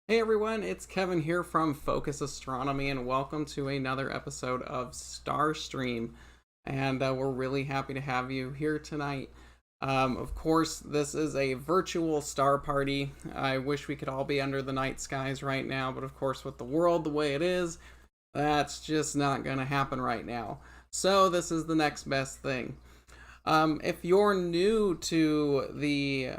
Hey everyone, it's Kevin here from Focus Astronomy, and welcome to another episode of Starstream. And we're really happy to have you here tonight. Of course, this is a virtual star party. I wish we could all be under the night skies right now, but of course, with the world the way it is, that's just not going to happen right now. So, this is the next best thing. If you're new to the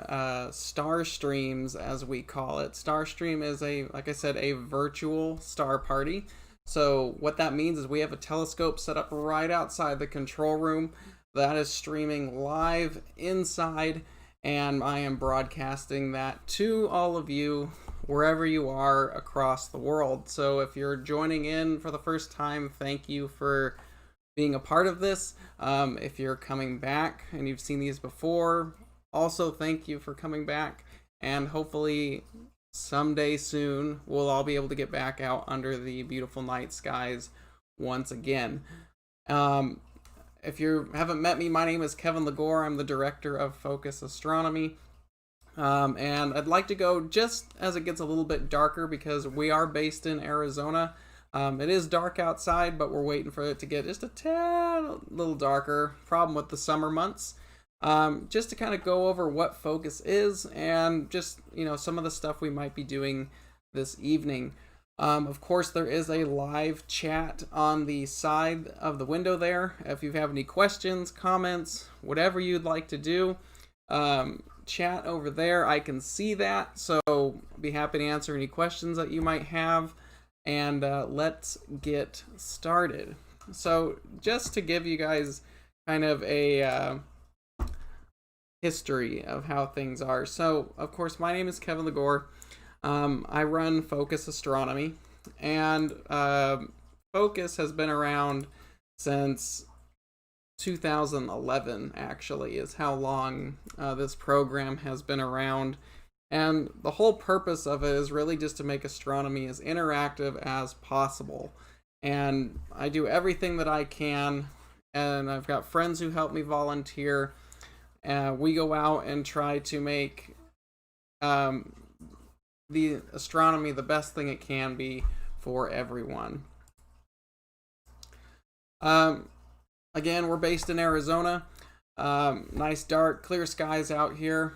star streams, as we call it, Starstream is like I said, a virtual star party. So what that means is we have a telescope set up right outside the control room that is streaming live inside, and I am broadcasting that to all of you wherever you are across the world. So if you're joining in for the first time, thank you for being a part of this. If you're coming back and you've seen these before, also thank you for coming back, and hopefully someday soon we'll all be able to get back out under the beautiful night skies once again. If you haven't met me, my name is Kevin Legore. I'm the director of Focus Astronomy. And I'd like to go just as it gets a little bit darker, because we are based in Arizona. It is dark outside, but we're waiting for it to get just a tad little darker. Problem with the summer months. Just to kind of go over what Focus is and just, some of the stuff we might be doing this evening. Of course, there is a live chat on the side of the window there. If you have any questions, comments, whatever you'd like to do, chat over there. I can see that, so I'll be happy to answer any questions that you might have. And let's get started. So just to give you guys kind of a history of how things are. So, of course, my name is Kevin Legore. I run Focus Astronomy, and Focus has been around since 2011, actually, is how long this program has been around. And the whole purpose of it is really just to make astronomy as interactive as possible. And I do everything that I can, and I've got friends who help me volunteer. We go out and try to make the astronomy the best thing it can be for everyone. Again, we're based in Arizona. Nice dark, clear skies out here.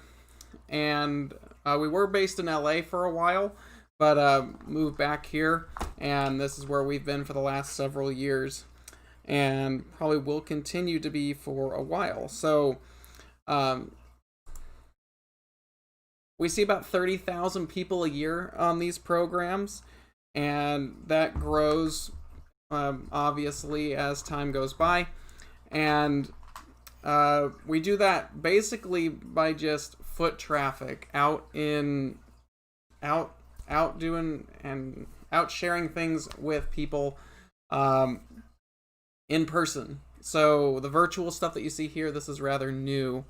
And we were based in LA for a while, but moved back here, and this is where we've been for the last several years, and probably will continue to be for a while. So we see about 30,000 people a year on these programs, and that grows obviously as time goes by. And we do that basically by just foot traffic out doing and out sharing things with people in person. So the virtual stuff that you see here, this is rather new,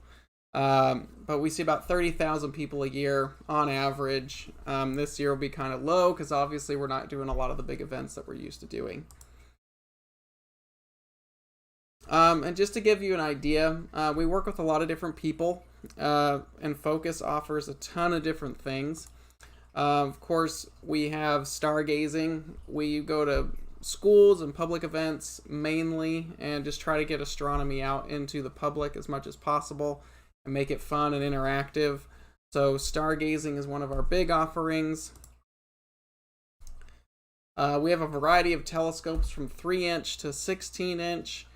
but we see about 30,000 people a year on average. This year will be kind of low because obviously we're not doing a lot of the big events that we're used to doing. And just to give you an idea, we work with a lot of different people, and Focus offers a ton of different things. Of course, we have Stargazing. We go to schools and public events mainly, and just try to get astronomy out into the public as much as possible and make it fun and interactive. So Stargazing is one of our big offerings. We have a variety of telescopes from 3-inch to 16-inch.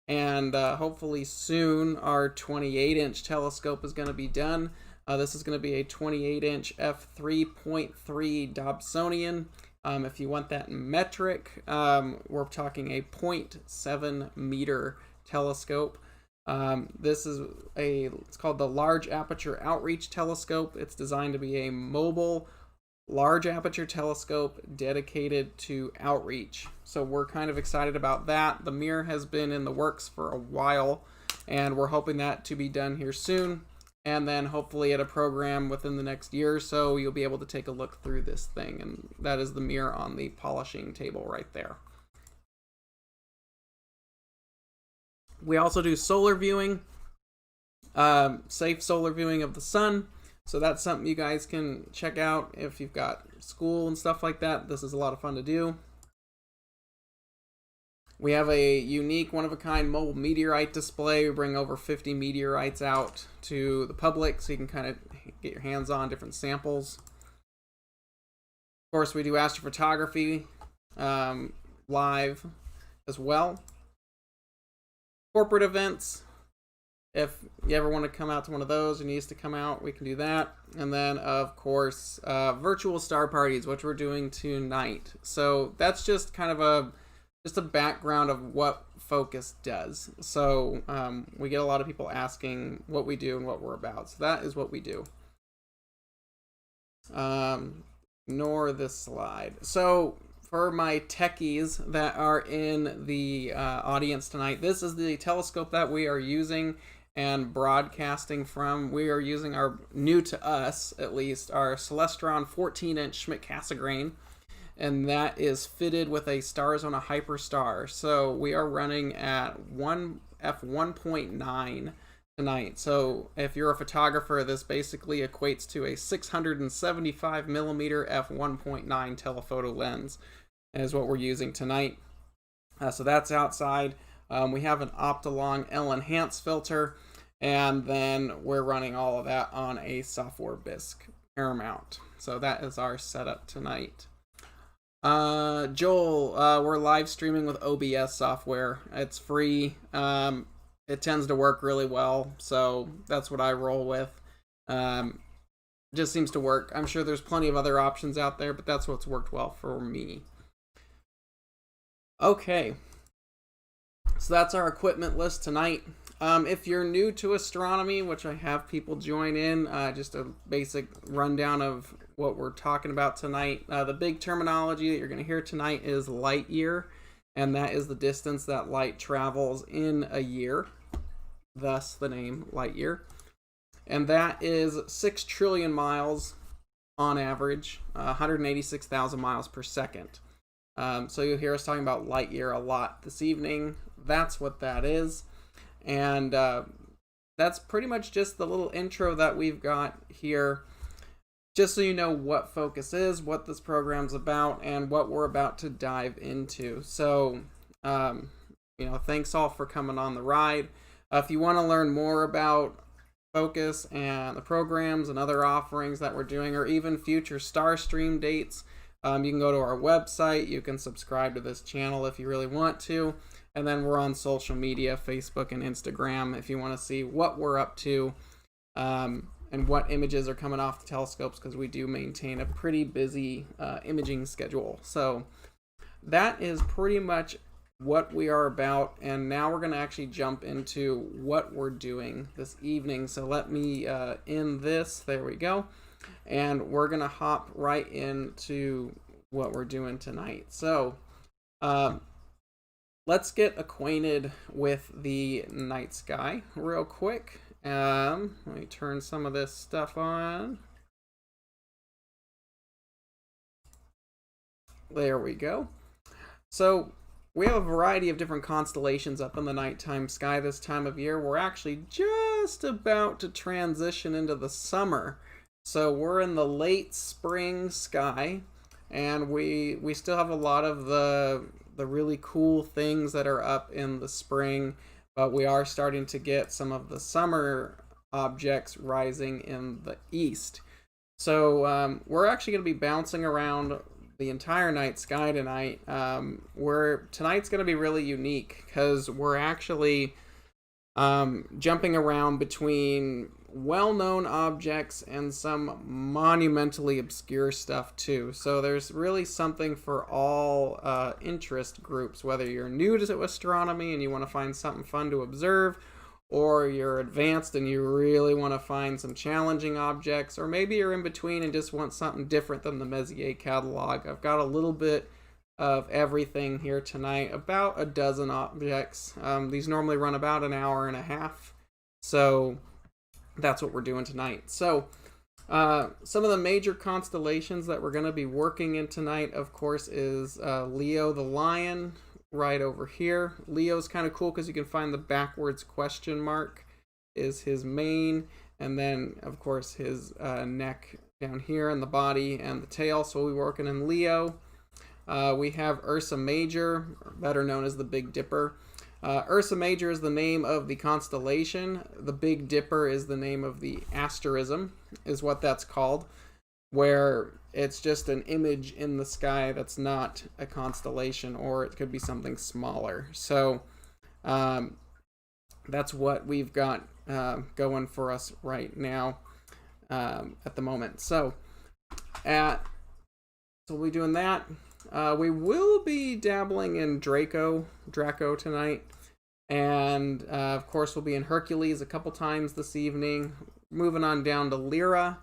And hopefully soon our 28-inch telescope is going to be done. This is going to be a 28-inch f3.3 Dobsonian. If you want that in metric, we're talking a 0.7 meter telescope. It's called the Large Aperture Outreach Telescope. It's designed to be a mobile large aperture telescope dedicated to outreach. So we're kind of excited about that. The mirror has been in the works for a while, and we're hoping that to be done here soon. And then hopefully at a program within the next year or so, you'll be able to take a look through this thing. And that is the mirror on the polishing table right there. We also do solar viewing, safe solar viewing of the sun. So that's something you guys can check out if you've got school and stuff like that, this is a lot of fun to do. We have a unique, one-of-a-kind mobile meteorite display. We bring over 50 meteorites out to the public so you can kind of get your hands on different samples. Of course, we do astrophotography live as well. Corporate events. If you ever want to come out to one of those and needs to come out, we can do that. And then, of course, virtual star parties, which we're doing tonight. So that's just kind of a background of what Focus does. So we get a lot of people asking what we do and what we're about. So that is what we do. Ignore this slide. So for my techies that are in the audience tonight, this is the telescope that we are using and broadcasting from. We are using our, new to us at least, our Celestron 14-inch Schmidt-Cassegrain, and that is fitted with a Starzona Hyperstar. So we are running at f1.9 tonight. So if you're a photographer, this basically equates to a 675 millimeter f1.9 telephoto lens is what we're using tonight. So that's outside. We have an Optolong L-Enhance filter, and then we're running all of that on a software bisque Paramount. So that is our setup tonight. Joel, we're live streaming with OBS software. It's free. It tends to work really well, so that's what I roll with. Just seems to work. I'm sure there's plenty of other options out there, but that's what's worked well for me. Okay, so that's our equipment list tonight. If you're new to astronomy, which I have people join in, just a basic rundown of what we're talking about tonight. The big terminology that you're going to hear tonight is light year, and that is the distance that light travels in a year, thus the name light year. And that is 6 trillion miles on average, 186,000 miles per second. So you'll hear us talking about light year a lot this evening. That's what that is. And that's pretty much just the little intro that we've got here, just so you know what Focus is, what this program's about, and what we're about to dive into. So, thanks all for coming on the ride. If you want to learn more about Focus and the programs and other offerings that we're doing, or even future Starstream dates, you can go to our website. You can subscribe to this channel if you really want to. And then we're on social media, Facebook and Instagram, if you want to see what we're up to and what images are coming off the telescopes, because we do maintain a pretty busy imaging schedule. So that is pretty much what we are about. And now we're going to actually jump into what we're doing this evening. So let me end this. There we go. And we're going to hop right into what we're doing tonight. So let's get acquainted with the night sky real quick. Let me turn some of this stuff on. There we go. So we have a variety of different constellations up in the nighttime sky this time of year. We're actually just about to transition into the summer. So we're in the late spring sky, and we still have a lot of the really cool things that are up in the spring, but we are starting to get some of the summer objects rising in the east. So we're actually going to be bouncing around the entire night sky tonight. Tonight's going to be really unique because we're actually jumping around between well-known objects and some monumentally obscure stuff too. So there's really something for all interest groups, whether you're new to astronomy and you want to find something fun to observe, or you're advanced and you really want to find some challenging objects, or maybe you're in between and just want something different than the Messier catalog. I've got a little bit of everything here tonight, about a dozen objects. These normally run about an hour and a half, so that's what we're doing tonight. So some of the major constellations that we're going to be working in tonight, of course, is Leo the Lion right over here. Leo's kind of cool because you can find the backwards question mark is his mane, and then of course his neck down here in the body and the tail, so we'll be working in Leo. We have Ursa Major, better known as the Big Dipper. Ursa Major is the name of the constellation. The Big Dipper is the name of the asterism, is what that's called, where it's just an image in the sky that's not a constellation, or it could be something smaller. So that's what we've got going for us right now at the moment. So we'll be doing that. We will be dabbling in Draco tonight, and of course we'll be in Hercules a couple times this evening. Moving on down to Lyra,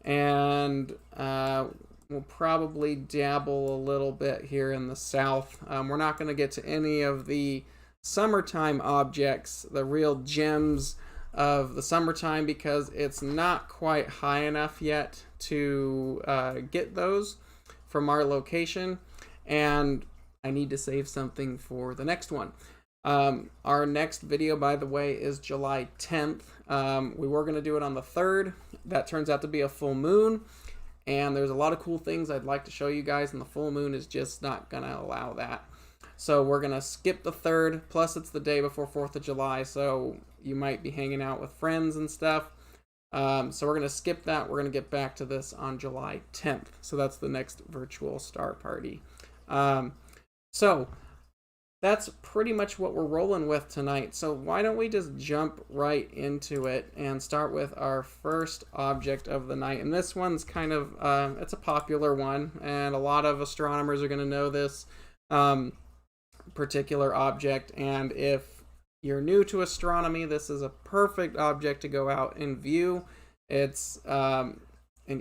and we'll probably dabble a little bit here in the south. We're not going to get to any of the summertime objects, the real gems of the summertime, because it's not quite high enough yet to get those from our location, and I need to save something for the next one. Our next video, by the way, is July 10th. We were going to do it on the 3rd. That turns out to be a full moon, and there's a lot of cool things I'd like to show you guys, and the full moon is just not going to allow that. So we're going to skip the 3rd, plus it's the day before 4th of July, so you might be hanging out with friends and stuff. So we're going to skip that. We're going to get back to this on July 10th. So that's the next virtual star party. So that's pretty much what we're rolling with tonight. So why don't we just jump right into it and start with our first object of the night. And this one's kind of, it's a popular one, and a lot of astronomers are going to know this particular object. And if you're new to astronomy, this is a perfect object to go out and view. It's an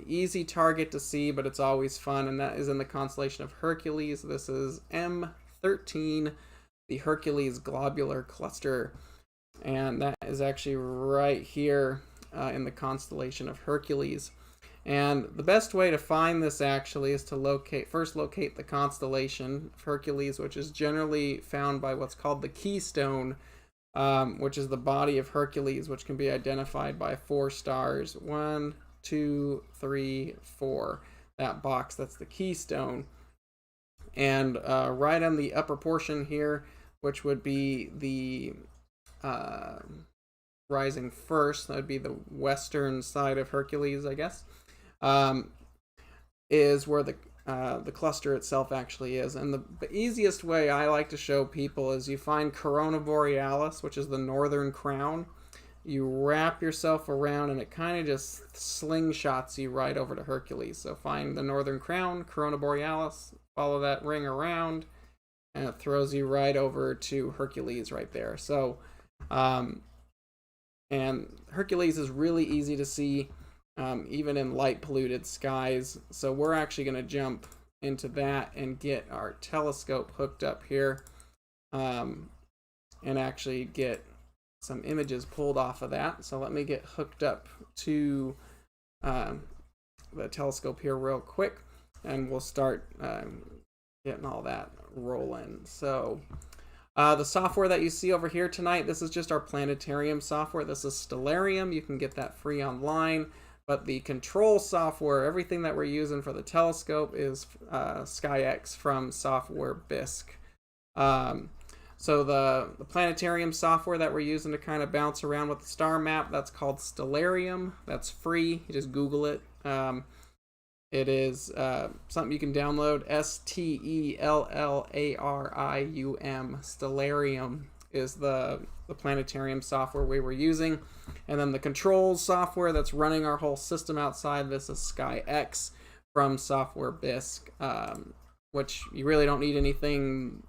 easy target to see, but it's always fun, and that is in the constellation of Hercules. This is M13, the Hercules globular cluster, and that is actually right here in the constellation of Hercules. And the best way to find this actually is to first locate the constellation of Hercules, which is generally found by what's called the keystone, which is the body of Hercules, which can be identified by 4 stars. 1, 2, 3, 4. That box, that's the keystone. And right on the upper portion here, which would be the rising first, that would be the western side of Hercules, I guess, is where the cluster itself actually is. And the easiest way I like to show people is you find Corona Borealis, which is the northern crown. You wrap yourself around, and it kind of just slingshots you right over to Hercules. So find the northern crown, Corona Borealis, follow that ring around, and it throws you right over to Hercules right there. So, and Hercules is really easy to see, even in light polluted skies. So we're actually going to jump into that and get our telescope hooked up here, and actually get some images pulled off of that. So let me get hooked up to the telescope here real quick, and we'll start getting all that rolling. So the software that you see over here tonight, this is just our planetarium software. This is Stellarium. You can get that free online. But the control software, everything that we're using for the telescope, is SkyX from Software Bisque. So the planetarium software that we're using to kind of bounce around with the star map, that's called Stellarium. That's free. You just Google it. It is something you can download. Stellarium. Stellarium is the planetarium software we were using. And then the controls software that's running our whole system outside, this is SkyX from Software Bisque, which you really don't need anything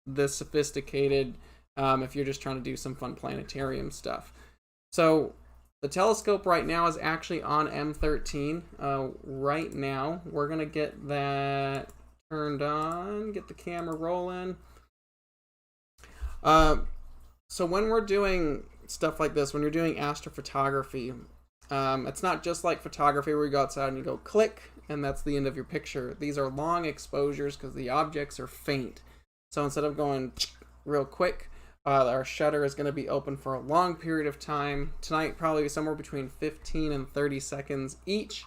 this sophisticated if you're just trying to do some fun planetarium stuff. So the telescope right now is actually on M13. Right now, we're going to get that turned on, get the camera rolling. So when we're doing stuff like this, when you're doing astrophotography, it's not just like photography where you go outside and you go click, and that's the end of your picture. These are long exposures because the objects are faint. So instead of going real quick, our shutter is going to be open for a long period of time. Tonight, probably somewhere between 15 and 30 seconds each.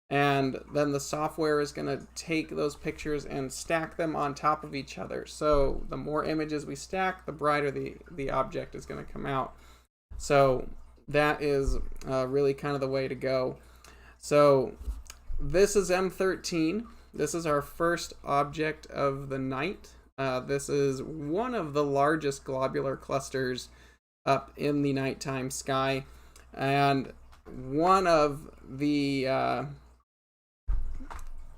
and then the software is going to take those pictures and stack them on top of each other. So the more images we stack, the brighter the object is going to come out. So that is really kind of the way to go. So this is M13. This is our first object of the night. This is one of the largest globular clusters up in the nighttime sky, and one of the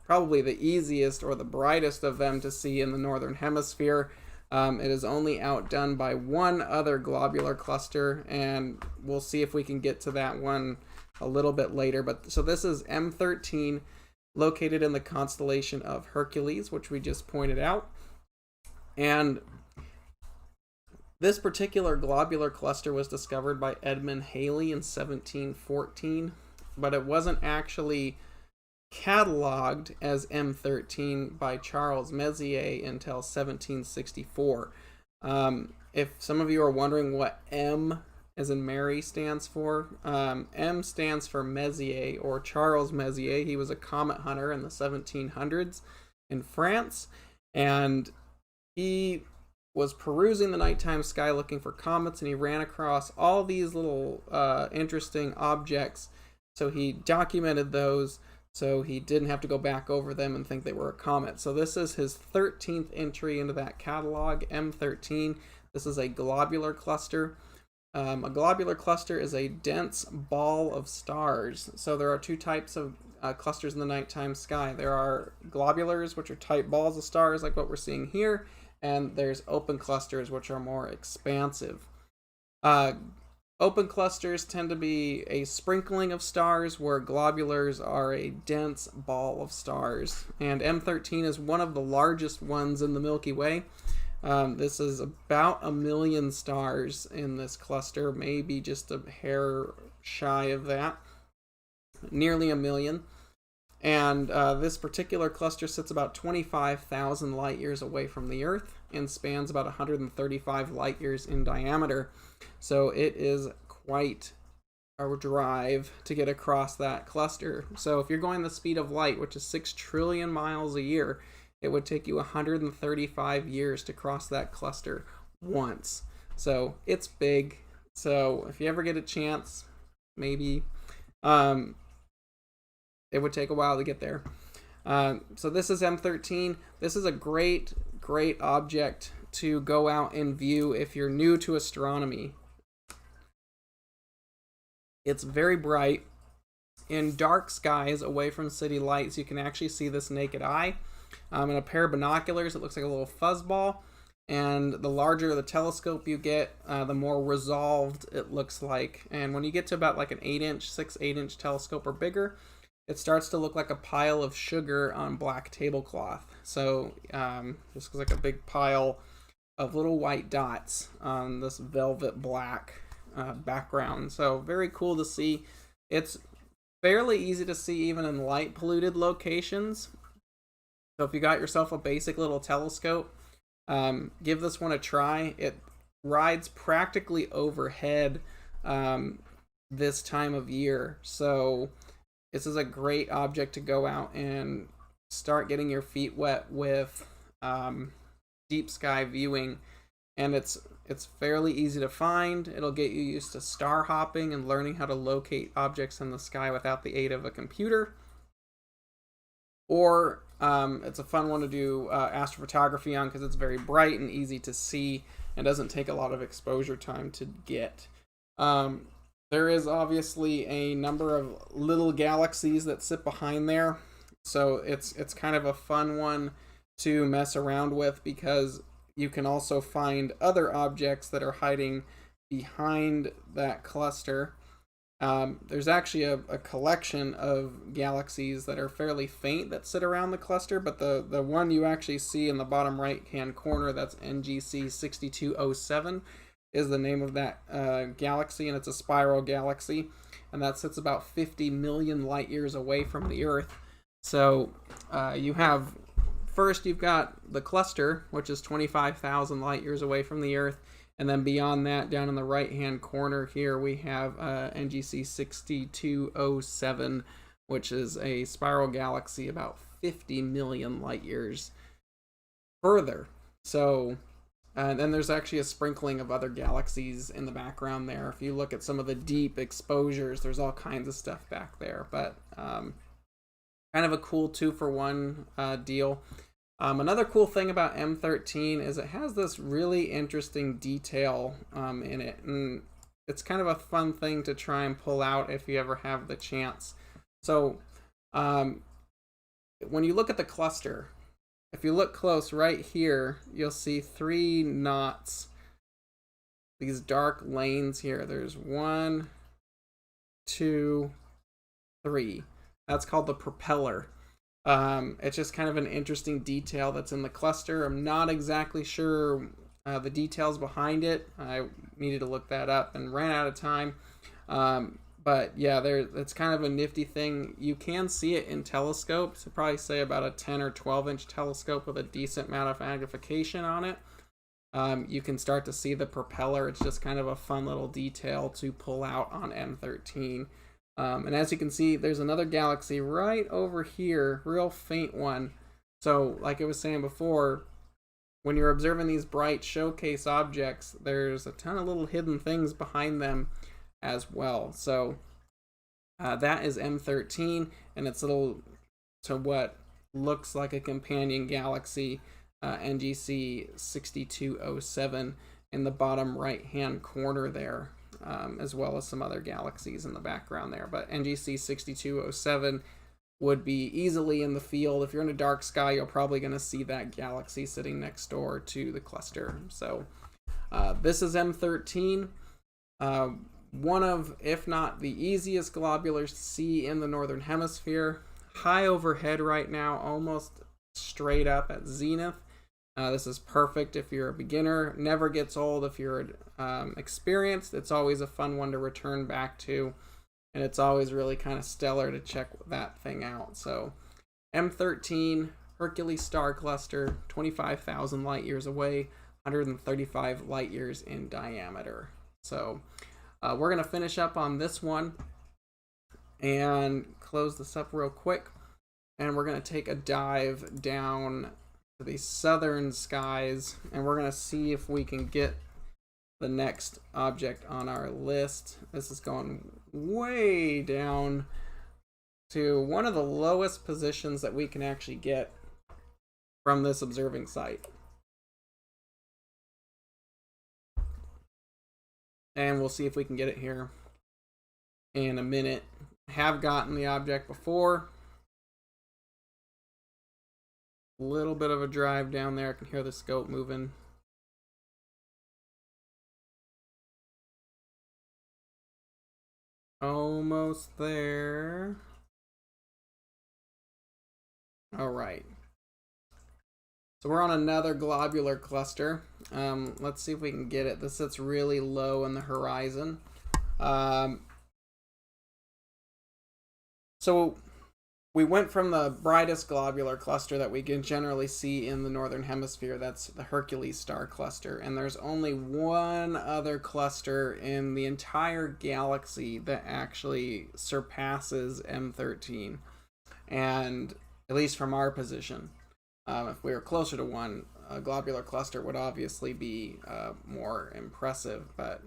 probably the easiest or the brightest of them to see in the northern hemisphere. It is only outdone by one other globular cluster, and we'll see if we can get to that one a little bit later. But so this is M13, located in the constellation of Hercules, which we just pointed out. And this particular globular cluster was discovered by Edmund Halley in 1714, but it wasn't actually cataloged as M13 by Charles Messier until 1764. If some of you are wondering what M as in Mary stands for, M stands for Messier, or Charles Messier. He was a comet hunter in the 1700s in France, and he was perusing the nighttime sky looking for comets, and he ran across all these little interesting objects. So he documented those so he didn't have to go back over them and think they were a comet. So this is his 13th entry into that catalog, M13. This is a globular cluster. A globular cluster is a dense ball of stars. So there are two types of clusters in the nighttime sky. There are globulars, which are tight balls of stars like what we're seeing here, and there's open clusters, which are more expansive. Open clusters tend to be a sprinkling of stars, where globulars are a dense ball of stars. And M13 is one of the largest ones in the Milky Way. This is about 1 million stars in this cluster, maybe just a hair shy of that, nearly 1 million. And this particular cluster sits about 25,000 light years away from the Earth and spans about 135 light years in diameter. So it is quite a drive to get across that cluster. So if you're going the speed of light, which is 6 trillion miles a year, it would take you 135 years to cross that cluster once. So it's big. So if you ever get a chance, maybe it would take a while to get there. So this is M13. This is a great object to go out and view if you're new to astronomy. It's very bright. In dark skies away from city lights, you can actually see this naked eye. In a pair of binoculars, it looks like a little fuzzball. And the larger the telescope you get, the more resolved it looks like. And when you get to about like an 8-inch telescope or bigger, it starts to look like a pile of sugar on black tablecloth. So just like a big pile of little white dots on this velvet black background. So very cool to see. It's fairly easy to see even in light polluted locations. So if you got yourself a basic little telescope, give this one a try. It rides practically overhead this time of year. So this is a great object to go out and start getting your feet wet with deep sky viewing. And it's fairly easy to find. It'll get you used to star hopping and learning how to locate objects in the sky without the aid of a computer. Or it's a fun one to do astrophotography on because it's very bright and easy to see and doesn't take a lot of exposure time to get. There is obviously a number of little galaxies that sit behind there, so it's kind of a fun one to mess around with because you can also find other objects that are hiding behind that cluster. There's actually a collection of galaxies that are fairly faint that sit around the cluster, but the one you actually see in the bottom right hand corner, that's NGC 6207, is the name of that galaxy, and it's a spiral galaxy, and that sits about 50 million light years away from the Earth. So you've got the cluster, which is 25,000 light years away from the Earth. And then beyond that, down in the right-hand corner here, we have NGC 6207, which is a spiral galaxy about 50 million light years further. So, and then there's actually a sprinkling of other galaxies in the background there. If you look at some of the deep exposures, there's all kinds of stuff back there. But kind of a cool 2-for-1 deal. Another cool thing about M13 is it has this really interesting detail in it. And it's kind of a fun thing to try and pull out if you ever have the chance. So when you look at the cluster, if you look close right here, you'll see 3 knots, these dark lanes here. There's 1, 2, 3. That's called the propeller. It's just kind of an interesting detail that's in the cluster. I'm not exactly sure the details behind it. I needed to look that up and ran out of time. But yeah, it's kind of a nifty thing. You can see it in telescopes. I'd probably say about a 10 or 12 inch telescope with a decent amount of magnification on it. You can start to see the propeller. It's just kind of a fun little detail to pull out on M13. And as you can see, there's another galaxy right over here, real faint one. So like I was saying before, when you're observing these bright showcase objects, there's a ton of little hidden things behind them as well. So that is M13, and it's little to what looks like a companion galaxy, NGC 6207, in the bottom right hand corner there, as well as some other galaxies in the background there. But NGC 6207 would be easily in the field. If you're in a dark sky, you're probably going to see that galaxy sitting next door to the cluster. So this is M13. One of, if not the easiest globulars to see in the northern hemisphere. High overhead right now, almost straight up at zenith. This is perfect if you're a beginner. Never gets old if you're experienced. It's always a fun one to return back to, and it's always really kind of stellar to check that thing out. So M13, Hercules star cluster, 25,000 light years away, 135 light years in diameter. So we're going to finish up on this one and close this up real quick. And we're going to take a dive down to the southern skies, and we're going to see if we can get the next object on our list. This is going way down to one of the lowest positions that we can actually get from this observing site. And we'll see if we can get it here in a minute. I have gotten the object before. A little bit of a drive down there. I can hear the scope moving. Almost there. All right. So we're on another globular cluster. Let's see if we can get it. This sits really low in the horizon. So we went from the brightest globular cluster that we can generally see in the northern hemisphere. That's the Hercules star cluster. And there's only one other cluster in the entire galaxy that actually surpasses M13. And at least from our position. If we were closer to one, a globular cluster would obviously be more impressive. But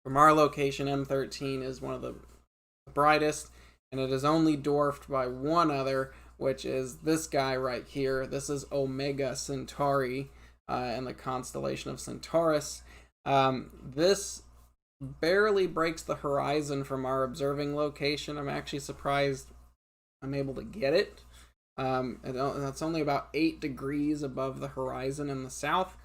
from our location, M13 is one of the brightest, and it is only dwarfed by one other, which is this guy right here. This is Omega Centauri in the constellation of Centaurus. This barely breaks the horizon from our observing location. I'm actually surprised I'm able to get it. That's only about 8 degrees above the horizon in the south.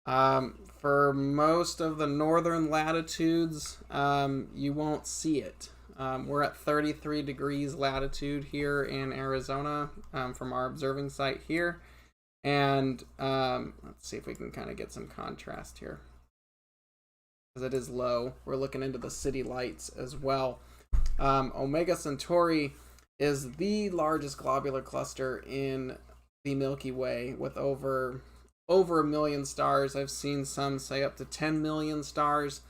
For most of the northern latitudes, you won't see it. We're at 33 degrees latitude here in Arizona from our observing site here. And let's see if we can kind of get some contrast here. Because it is low. We're looking into the city lights as well. Omega Centauri is the largest globular cluster in the Milky Way with over 1 million stars. I've seen some say up to 10 million stars.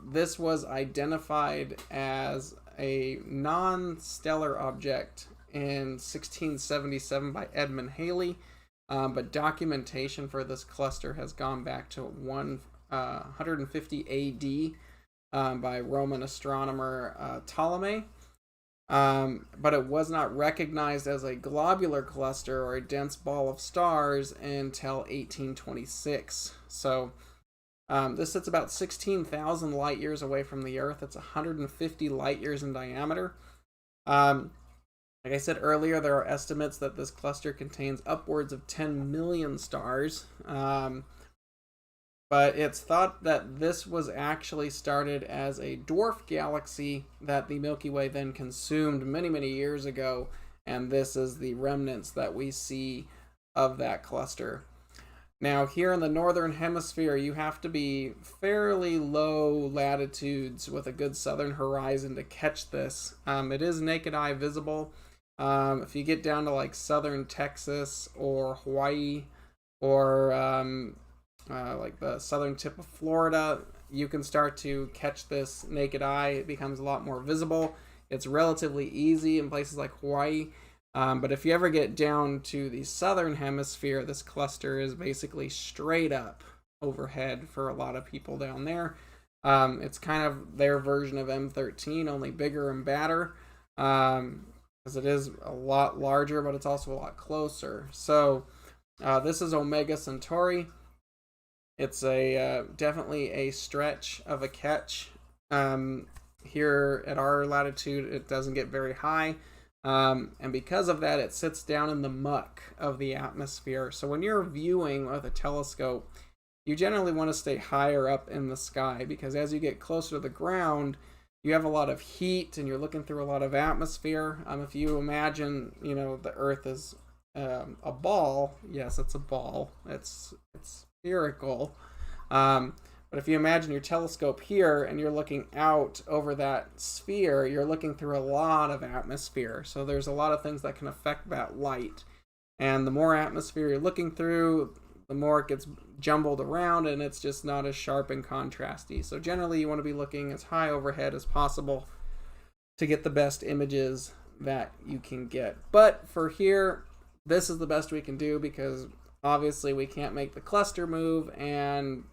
This was identified as a non-stellar object in 1677 by Edmund Halley, but documentation for this cluster has gone back to 150 AD by Roman astronomer Ptolemy. But it was not recognized as a globular cluster or a dense ball of stars until 1826. So this sits about 16,000 light years away from the Earth. It's 150 light years in diameter. Like I said earlier, there are estimates that this cluster contains upwards of 10 million stars. But it's thought that this was actually started as a dwarf galaxy that the Milky Way then consumed many, many years ago, and this is the remnants that we see of that cluster. Now, here in the northern hemisphere, you have to be fairly low latitudes with a good southern horizon to catch this. It is naked eye visible. If you get down to like southern Texas or Hawaii or like the southern tip of Florida, you can start to catch this naked eye. It becomes a lot more visible. It's relatively easy in places like Hawaii. But if you ever get down to the southern hemisphere, this cluster is basically straight up overhead for a lot of people down there. It's kind of their version of M13, only bigger and badder, because it is a lot larger, but it's also a lot closer. So this is Omega Centauri. It's a definitely a stretch of a catch. Here at our latitude, it doesn't get very high. And because of that, it sits down in the muck of the atmosphere. So when you're viewing with a telescope, you generally want to stay higher up in the sky, because as you get closer to the ground, you have a lot of heat and you're looking through a lot of atmosphere. If you imagine, the Earth is a ball. Yes, it's a ball. It's spherical. But if you imagine your telescope here and you're looking out over that sphere, you're looking through a lot of atmosphere. So there's a lot of things that can affect that light. And the more atmosphere you're looking through, the more it gets jumbled around and it's just not as sharp and contrasty. So generally you want to be looking as high overhead as possible to get the best images that you can get. But for here, this is the best we can do, because obviously we can't make the cluster move, and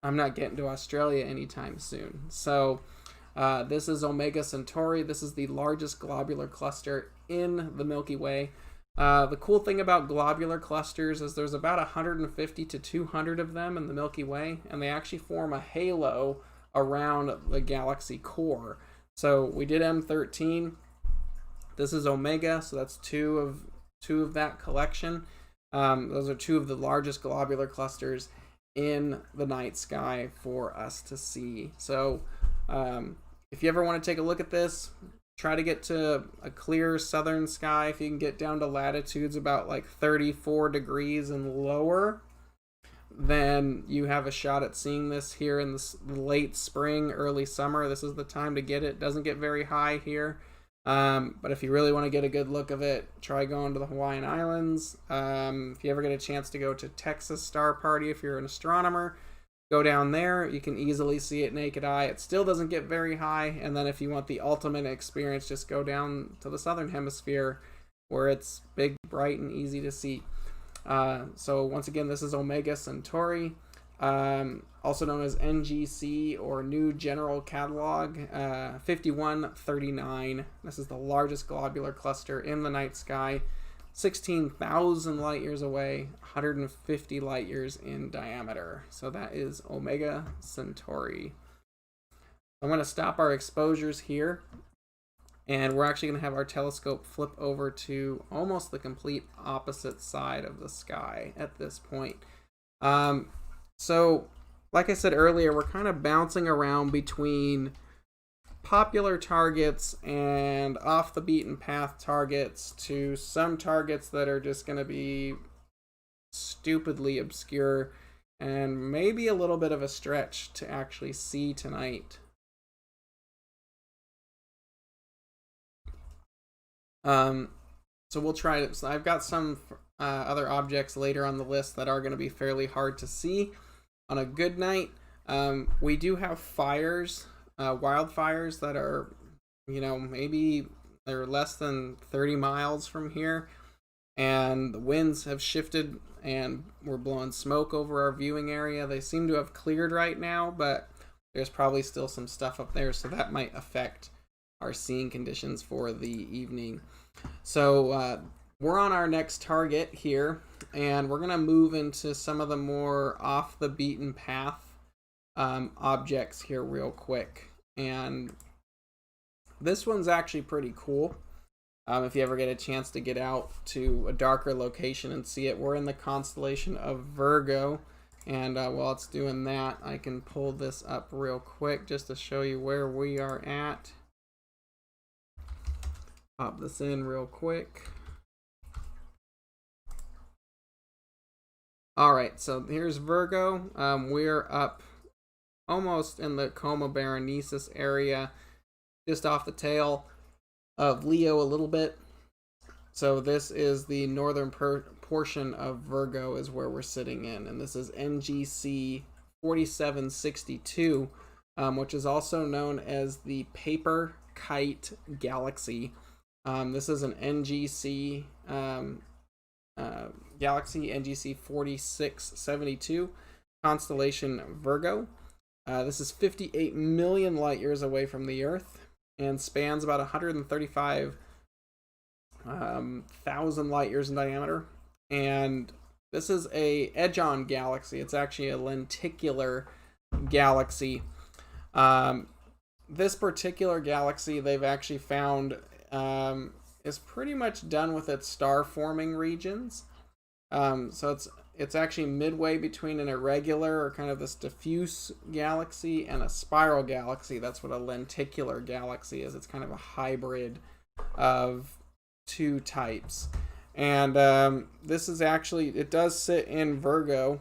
I'm not getting to Australia anytime soon. So this is Omega Centauri. This is the largest globular cluster in the Milky Way. The cool thing about globular clusters is there's about 150 to 200 of them in the Milky Way, and they actually form a halo around the galaxy core. So we did M13. This is Omega, so that's two of that collection. Those are two of the largest globular clusters in the night sky for us to see. So if you ever want to take a look at this, try to get to a clear southern sky. If you can get down to latitudes about like 34 degrees and lower, then you have a shot at seeing this here in the late spring, early summer. This is the time to get it. It doesn't get very high here. But if you really want to get a good look of it, try going to the Hawaiian Islands. If you ever get a chance to go to Texas Star Party, if you're an astronomer, go down there. You can easily see it naked eye. It still doesn't get very high. And then if you want the ultimate experience, just go down to the southern hemisphere where it's big, bright, and easy to see. So once again, this is Omega Centauri, also known as NGC or New General Catalog 5139. This is the largest globular cluster in the night sky, 16,000 light years away, 150 light years in diameter. So that is Omega Centauri. I'm going to stop our exposures here, and we're actually going to have our telescope flip over to almost the complete opposite side of the sky at this point. So, like I said earlier, we're kind of bouncing around between popular targets and off the beaten path targets to some targets that are just going to be stupidly obscure and maybe a little bit of a stretch to actually see tonight. So we'll try it. So I've got some other objects later on the list that are going to be fairly hard to see on a good night. We do have fires, wildfires that are maybe they're less than 30 miles from here, and the winds have shifted and we're blowing smoke over our viewing area. They seem to have cleared right now, but there's probably still some stuff up there, so that might affect our seeing conditions for the evening. So we're on our next target here, and we're going to move into some of the more off the beaten path objects here real quick. And this one's actually pretty cool. If you ever get a chance to get out to a darker location and see it, we're in the constellation of Virgo. And while it's doing that, I can pull this up real quick just to show you where we are at. Pop this in real quick. Alright, so here's Virgo. We're up almost in the Coma Berenices area, just off the tail of Leo a little bit. So this is the northern portion of Virgo is where we're sitting in, and this is NGC 4762, which is also known as the Paper Kite Galaxy. This is an NGC galaxy, NGC 4672, constellation Virgo. This is 58 million light years away from the Earth and spans about 135,000 light years in diameter. And this is a edge-on galaxy. It's actually a lenticular galaxy. This particular galaxy, they've actually found is pretty much done with its star forming regions. So it's actually midway between an irregular or kind of this diffuse galaxy and a spiral galaxy. That's what a lenticular galaxy is. It's kind of a hybrid of two types. And this is actually, it does sit in Virgo,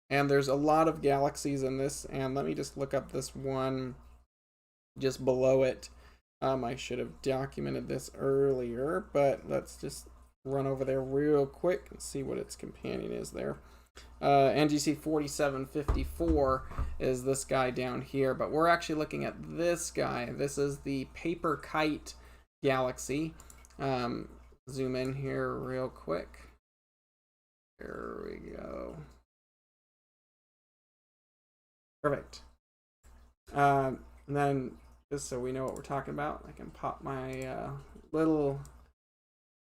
and there's a lot of galaxies in this. And let me just look up this one just below it. I should have documented this earlier, but let's just run over there real quick and see what its companion is there. NGC 4754 is this guy down here, but we're actually looking at this guy. This is the Paper Kite Galaxy. Zoom in here real quick. There we go. Perfect. And then, just so we know what we're talking about, I can pop my little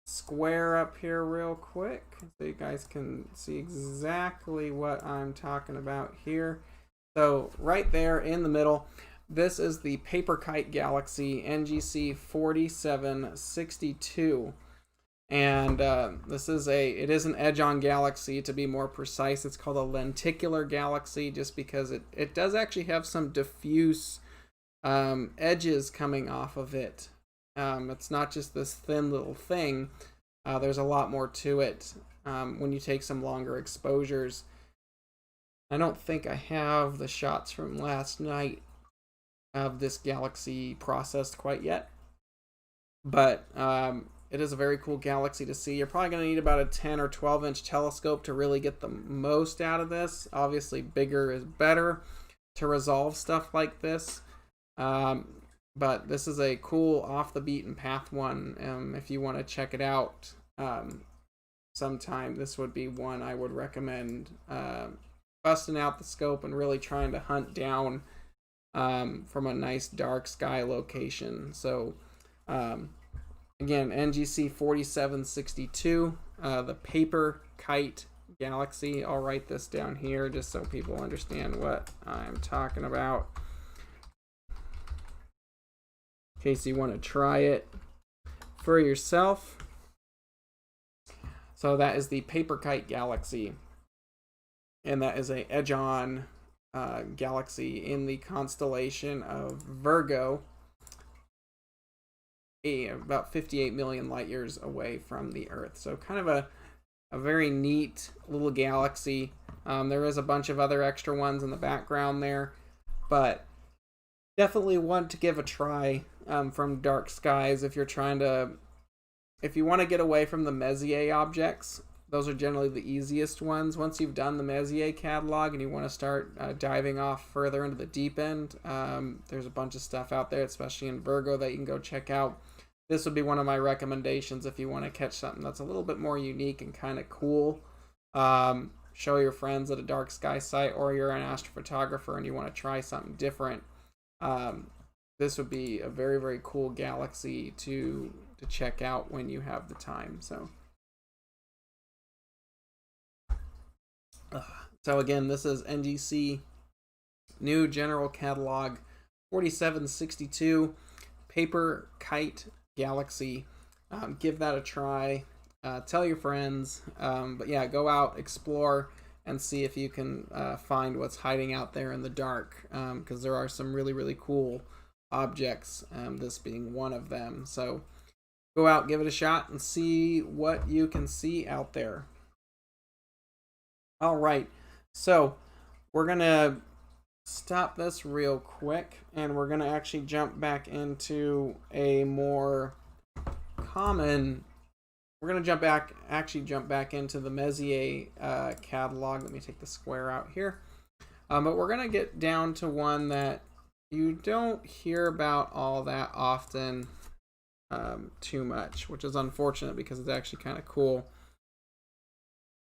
square up here real quick so you guys can see exactly what I'm talking about here. So right there in the middle, this is the Paper Kite Galaxy, NGC 4762. And it is an edge-on galaxy, to be more precise. It's called a lenticular galaxy just because it does actually have some diffuse edges coming off of it. It's not just this thin little thing. There's a lot more to it when you take some longer exposures. I don't think I have the shots from last night of this galaxy processed quite yet, but it is a very cool galaxy to see. You're probably going to need about a 10 or 12 inch telescope to really get the most out of this. Obviously bigger is better to resolve stuff like this. But this is a cool off the beaten path one. If you want to check it out sometime, this would be one I would recommend busting out the scope and really trying to hunt down from a nice dark sky location. So again, NGC 4762, the Paper Kite Galaxy. I'll write this down here just so people understand what I'm talking about, in case you want to try it for yourself. So that is the Paper Kite Galaxy, and that is a edge-on galaxy in the constellation of Virgo, about 58 million light years away from the Earth. So kind of a very neat little galaxy. There is a bunch of other extra ones in the background there, but definitely want to give a try from dark skies if you want to get away from the Messier objects. those are generally the easiest ones. Once you've done the Messier catalog and you want to start diving off further into the deep end, there's a bunch of stuff out there, especially in Virgo, that you can go check out. This would be one of my recommendations if you want to catch something that's a little bit more unique and kind of cool. Show your friends at a dark sky site, or you're an astrophotographer and you want to try something different. This would be a very, very cool galaxy to check out when you have the time. So again, this is NGC New General Catalog 4762 Paper Kite Galaxy. Give that a try. Tell your friends. But yeah, go out, explore, and see if you can find what's hiding out there in the dark, because there are some really, really cool objects, this being one of them. So go out, give it a shot, and see what you can see out there. All right, so we're gonna stop this real quick, and we're gonna actually jump back into a more common. We're gonna jump back into the Messier catalog. Let me take the square out here, but we're gonna get down to one that you don't hear about all that often, too much, which is unfortunate because it's actually kind of cool.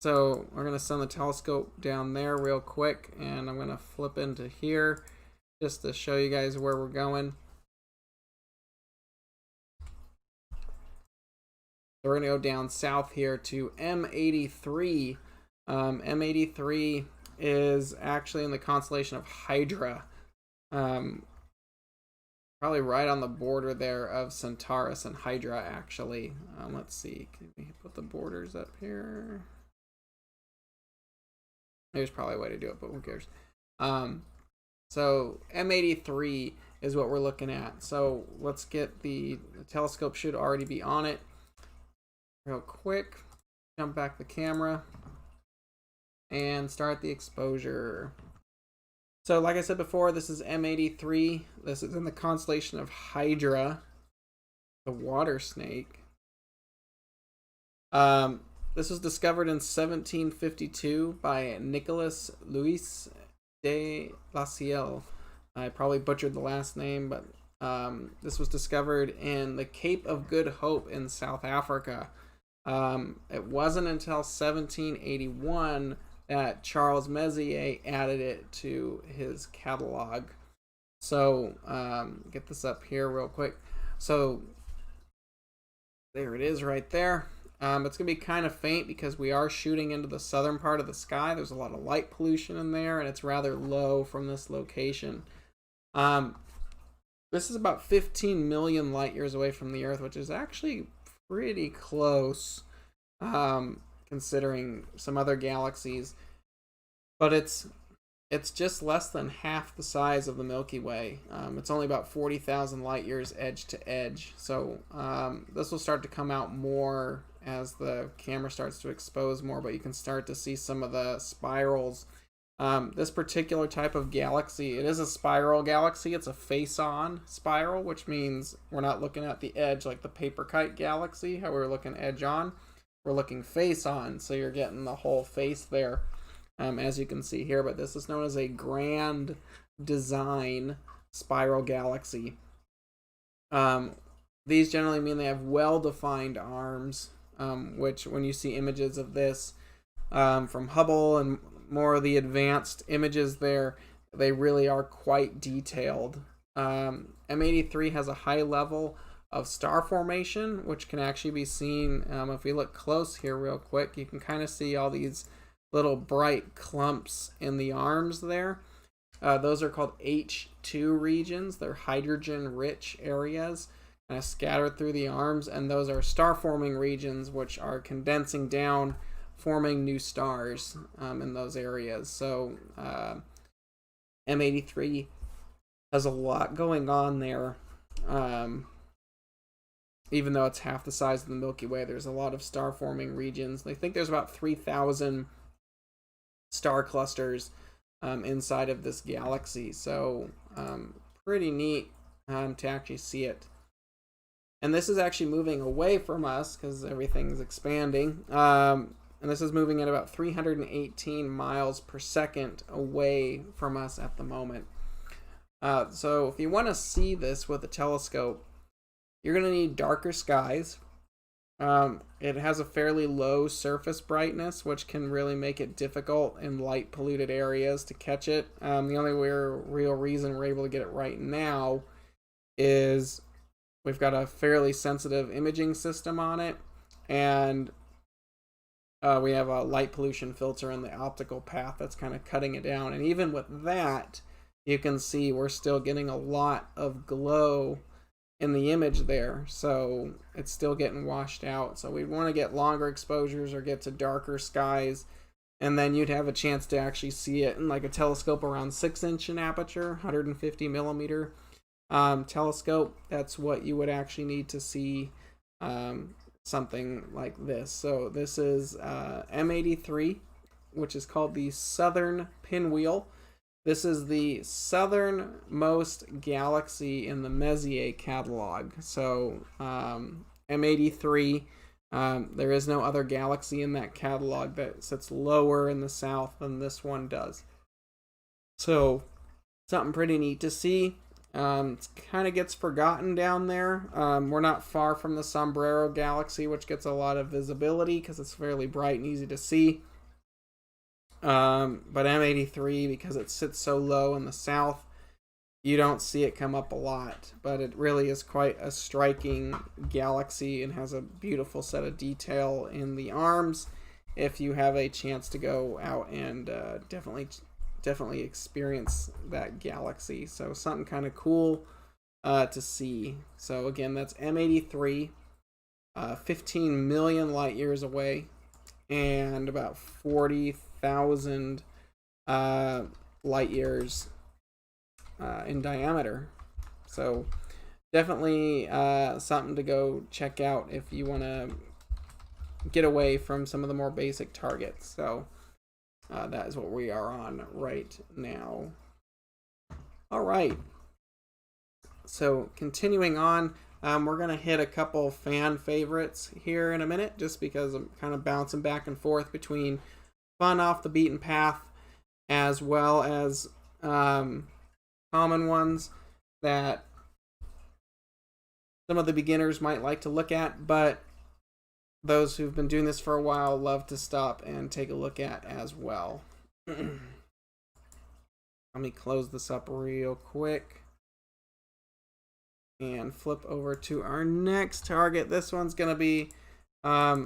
So we're going to send the telescope down there real quick, and I'm going to flip into here just to show you guys where we're going. So we're going to go down south here to M83. M83 is actually in the constellation of Hydra. Probably right on the border there of Centaurus and Hydra, actually. Let's see. Can we put the borders up here? There's probably a way to do it, but who cares? So M83 is what we're looking at. So let's get the telescope, should already be on it. Real quick, jump back the camera and start the exposure. So like I said before, this is M83. This is in the constellation of Hydra, the water snake. This was discovered in 1752 by Nicolas Louis de Lasalle. I probably butchered the last name, but this was discovered in the Cape of Good Hope in South Africa. It wasn't until 1781 that Charles Messier added it to his catalog. So get this up here real quick. So there it is right there. It's going to be kind of faint because we are shooting into the southern part of the sky. There's a lot of light pollution in there, and it's rather low from this location. This is about 15 million light years away from the Earth, which is actually pretty close, considering some other galaxies. But it's just less than half the size of the Milky Way. It's only about 40,000 light years edge to edge. So this will start to come out more as the camera starts to expose more, but you can start to see some of the spirals. This particular type of galaxy, it is a spiral galaxy. It's a face-on spiral, which means we're not looking at the edge like the paper kite galaxy, how we're looking edge on. We're looking face-on, so you're getting the whole face there, as you can see here. But this is known as a grand design spiral galaxy. These generally mean they have well-defined arms, which when you see images of this from Hubble and more of the advanced images there, they really are quite detailed. M83 has a high level of star formation, which can actually be seen, if we look close here real quick, you can kind of see all these little bright clumps in the arms there. Those are called H2 regions. They're hydrogen-rich areas kind of scattered through the arms, and those are star-forming regions, which are condensing down, forming new stars in those areas. So M83 has a lot going on there. Even though it's half the size of the Milky Way, there's a lot of star-forming regions. They think there's about 3,000 star clusters inside of this galaxy. So pretty neat to actually see it. And this is actually moving away from us because everything's expanding. And and this is moving at about 318 miles per second away from us at the moment. So if you want to see this with a telescope, you're going to need darker skies. It has a fairly low surface brightness, which can really make it difficult in light polluted areas to catch it. The only real reason we're able to get it right now is we've got a fairly sensitive imaging system on it, and we have a light pollution filter in the optical path that's kind of cutting it down. And even with that, you can see we're still getting a lot of glow in the image there, so it's still getting washed out. So we want to get longer exposures or get to darker skies, and then you'd have a chance to actually see it in like a telescope around 6-inch in aperture, 150 millimeter telescope. That's what you would actually need to see something like this. So this is M83, which is called the Southern Pinwheel. This is the southernmost galaxy in the Messier catalog. So M83, there is no other galaxy in that catalog that sits lower in the south than this one does. So something pretty neat to see. It kind of gets forgotten down there. We're not far from the Sombrero galaxy, which gets a lot of visibility because it's fairly bright and easy to see. But M83, because it sits so low in the south, you don't see it come up a lot. But it really is quite a striking galaxy and has a beautiful set of detail in the arms. If you have a chance to go out and definitely experience that galaxy. So something kind of cool to see. So again, that's M83, 15 million light years away, and about 40,000 light years in diameter. So definitely something to go check out if you want to get away from some of the more basic targets. So that is what we are on right now. All right. So continuing on, we're going to hit a couple fan favorites here in a minute, just because I'm kind of bouncing back and forth between fun off the beaten path as well as common ones that some of the beginners might like to look at, but those who've been doing this for a while love to stop and take a look at as well. Let me close this up real quick and flip over to our next target. This one's going to be a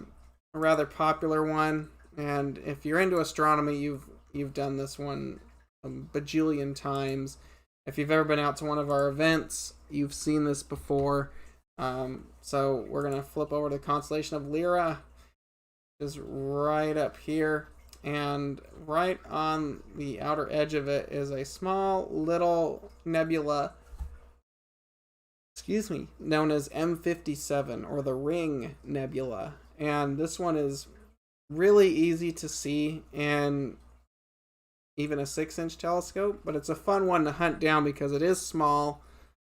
rather popular one, and if you're into astronomy, you've done this one a bajillion times. If you've ever been out to one of our events, you've seen this before. So we're going to flip over to the constellation of Lyra, which is right up here, and right on the outer edge of it is a small little nebula, known as M57, or the Ring Nebula. And this one is really easy to see in even a 6-inch telescope, but it's a fun one to hunt down because it is small.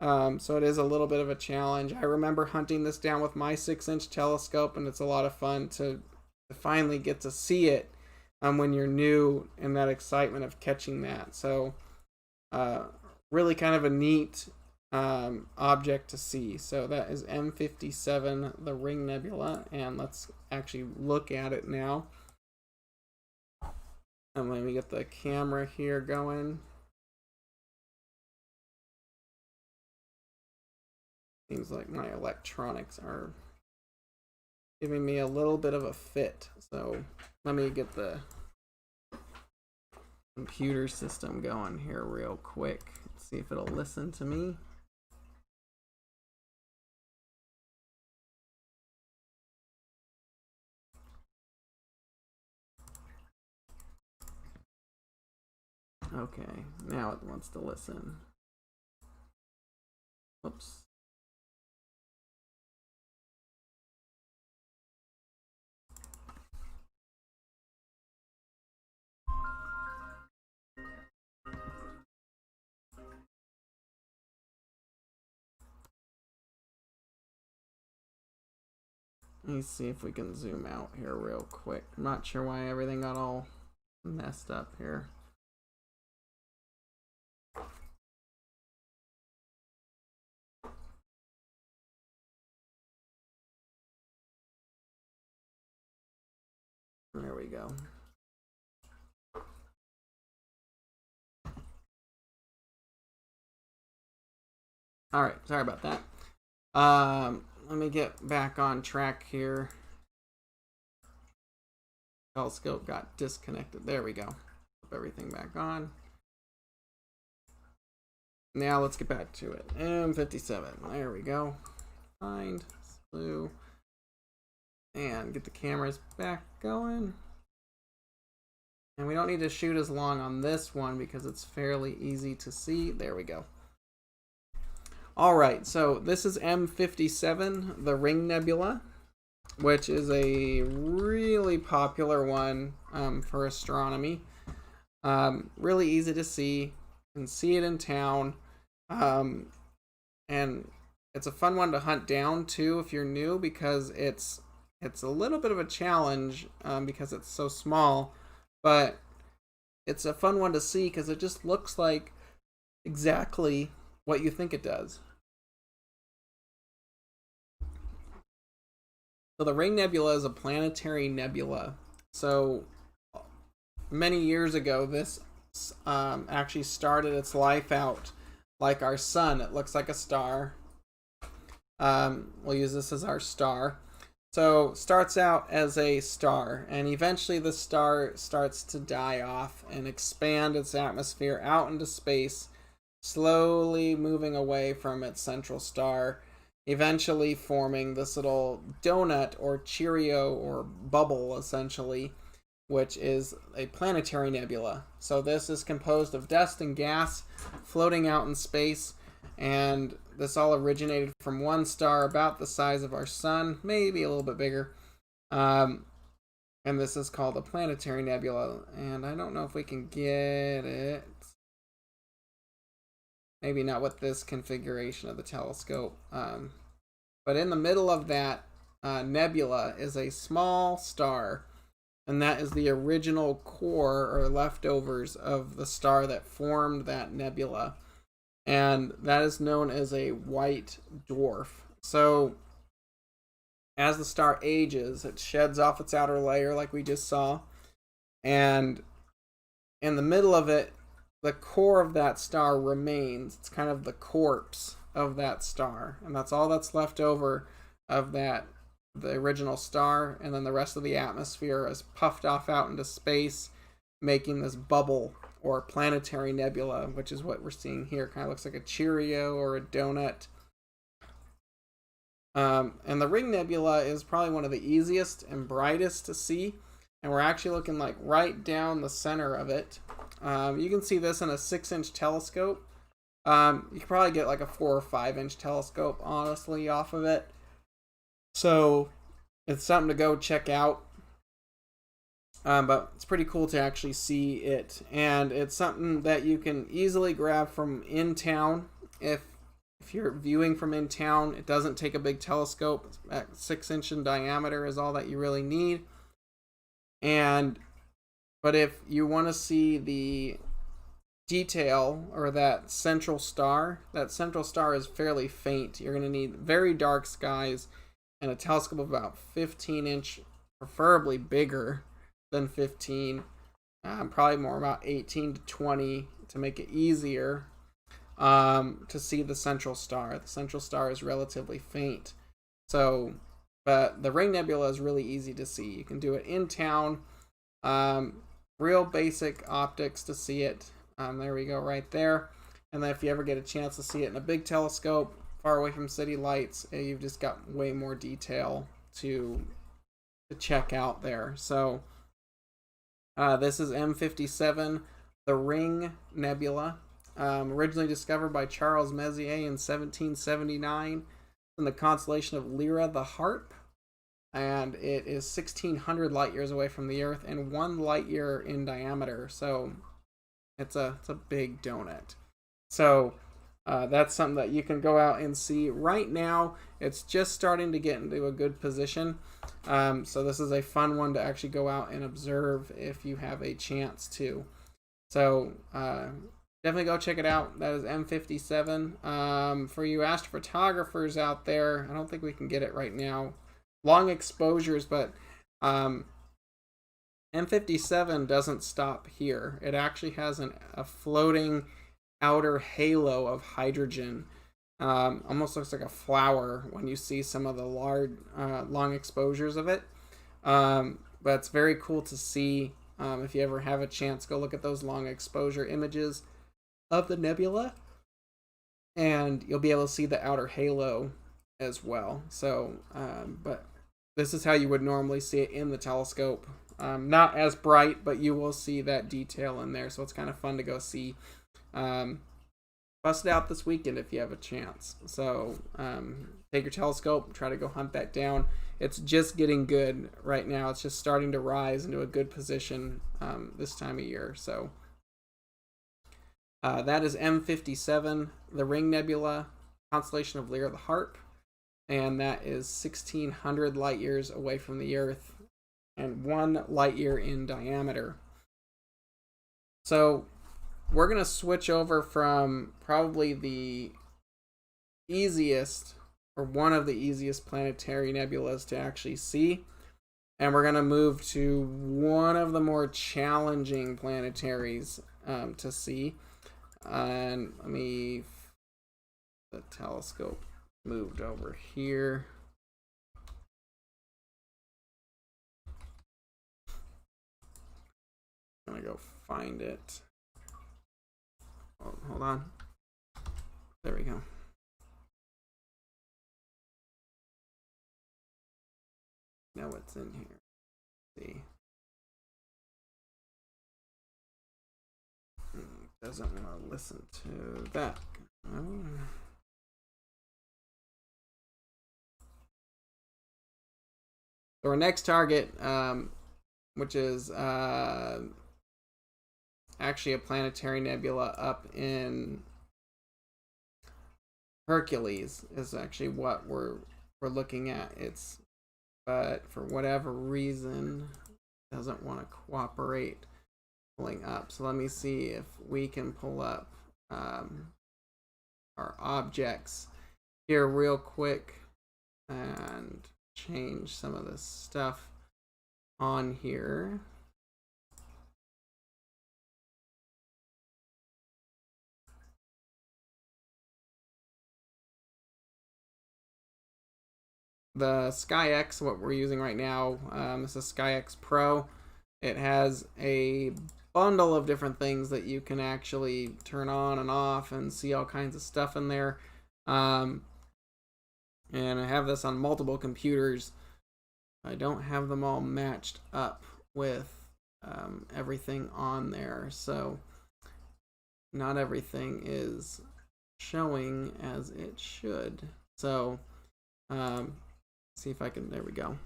So it is a little bit of a challenge. I remember hunting this down with my 6-inch telescope, and it's a lot of fun to finally get to see it when you're new, and that excitement of catching that. So really kind of a neat object to see. So that is M57, the Ring Nebula, and let's actually look at it now. And let me get the camera here going. Seems like my electronics are giving me a little bit of a fit. So let me get the computer system going here real quick. Let's see if it'll listen to me. Okay, now it wants to listen. Oops. Let me see if we can zoom out here real quick. I'm not sure why everything got all messed up here. There we go. All right, sorry about that. Let me get back on track here. Telescope got disconnected. There we go. Put everything back on. Now let's get back to it. M57. There we go. Find blue. And get the cameras back going. And we don't need to shoot as long on this one because it's fairly easy to see. There we go. All right, so this is M57, the Ring Nebula, which is a really popular one for astronomy. Really easy to see. You can see it in town. And it's a fun one to hunt down too if you're new, because it's a little bit of a challenge because it's so small, but it's a fun one to see because it just looks like exactly what you think it does. So the Ring Nebula is a planetary nebula. So many years ago, this actually started its life out like our sun. It looks like a star. We'll use this as our star. So starts out as a star, and eventually the star starts to die off and expand its atmosphere out into space, slowly moving away from its central star, eventually forming this little donut or Cheerio or bubble, essentially, which is a planetary nebula. So this is composed of dust and gas floating out in space, and this all originated from one star about the size of our sun, maybe a little bit bigger. And this is called a planetary nebula. And I don't know if we can get it. Maybe not with this configuration of the telescope. But in the middle of that nebula is a small star. And that is the original core or leftovers of the star that formed that nebula. And that is known as a white dwarf. So as the star ages, it sheds off its outer layer like we just saw. And in the middle of it, the core of that star remains. It's kind of the corpse of that star. And that's all that's left over of the original star. And then the rest of the atmosphere is puffed off out into space, making this bubble or planetary nebula, which is what we're seeing here. Kind of looks like a Cheerio or a donut. And the Ring Nebula is probably one of the easiest and brightest to see. And we're actually looking like right down the center of it. You can see this in a 6-inch telescope. You can probably get like a 4 or 5-inch telescope, honestly, off of it. So it's something to go check out. But it's pretty cool to actually see it. And it's something that you can easily grab from in town. If you're viewing from in town, it doesn't take a big telescope. At 6-inch in diameter is all that you really need. But if you want to see the detail or that central star is fairly faint. You're going to need very dark skies and a telescope of about 15-inch, preferably bigger than 15, probably more about 18 to 20 to make it easier to see the central star. The central star is relatively faint. So, but the Ring Nebula is really easy to see. You can do it in town. Real basic optics to see it. There we go, right there. And then if you ever get a chance to see it in a big telescope, far away from city lights, you've just got way more detail to check out there. So this is M57, the Ring Nebula, originally discovered by Charles Messier in 1779 in the constellation of Lyra the Harp. And it is 1,600 light years away from the Earth and 1 light year in diameter. So it's a big donut. So that's something that you can go out and see. Right now, it's just starting to get into a good position. So this is a fun one to actually go out and observe if you have a chance to. So definitely go check it out. That is M57. For you astrophotographers out there, I don't think we can get it right now. Long exposures, but M57 doesn't stop here. It actually has a floating outer halo of hydrogen. Almost looks like a flower when you see some of the large, long exposures of it. But it's very cool to see. If you ever have a chance, go look at those long exposure images of the nebula, and you'll be able to see the outer halo as well. So, but this is how you would normally see it in the telescope. Not as bright, but you will see that detail in there. So it's kind of fun to go see. Bust it out this weekend if you have a chance. So take your telescope, try to go hunt that down. It's just getting good right now. It's just starting to rise into a good position this time of year. So that is M57, the Ring Nebula, constellation of Lyra the Harp, and that is 1,600 light years away from the Earth and 1 light year in diameter. So we're going to switch over from probably the easiest, or one of the easiest planetary nebulas to actually see, and we're going to move to one of the more challenging planetaries to see. And let me, the telescope moved over here. I'm going to go find it. Oh, hold on. There we go. Now what's in here? Let's see. Doesn't want to listen to that. Oh. So our next target, which is actually a planetary nebula up in Hercules, is actually what we're looking at. But for whatever reason, doesn't want to cooperate pulling up. So let me see if we can pull up our objects here real quick and change some of this stuff on here. The SkyX, what we're using right now, this is SkyX Pro. It has a bundle of different things that you can actually turn on and off and see all kinds of stuff in there. And I have this on multiple computers. I don't have them all matched up with everything on there, so not everything is showing as it should. So see if I can, there we go.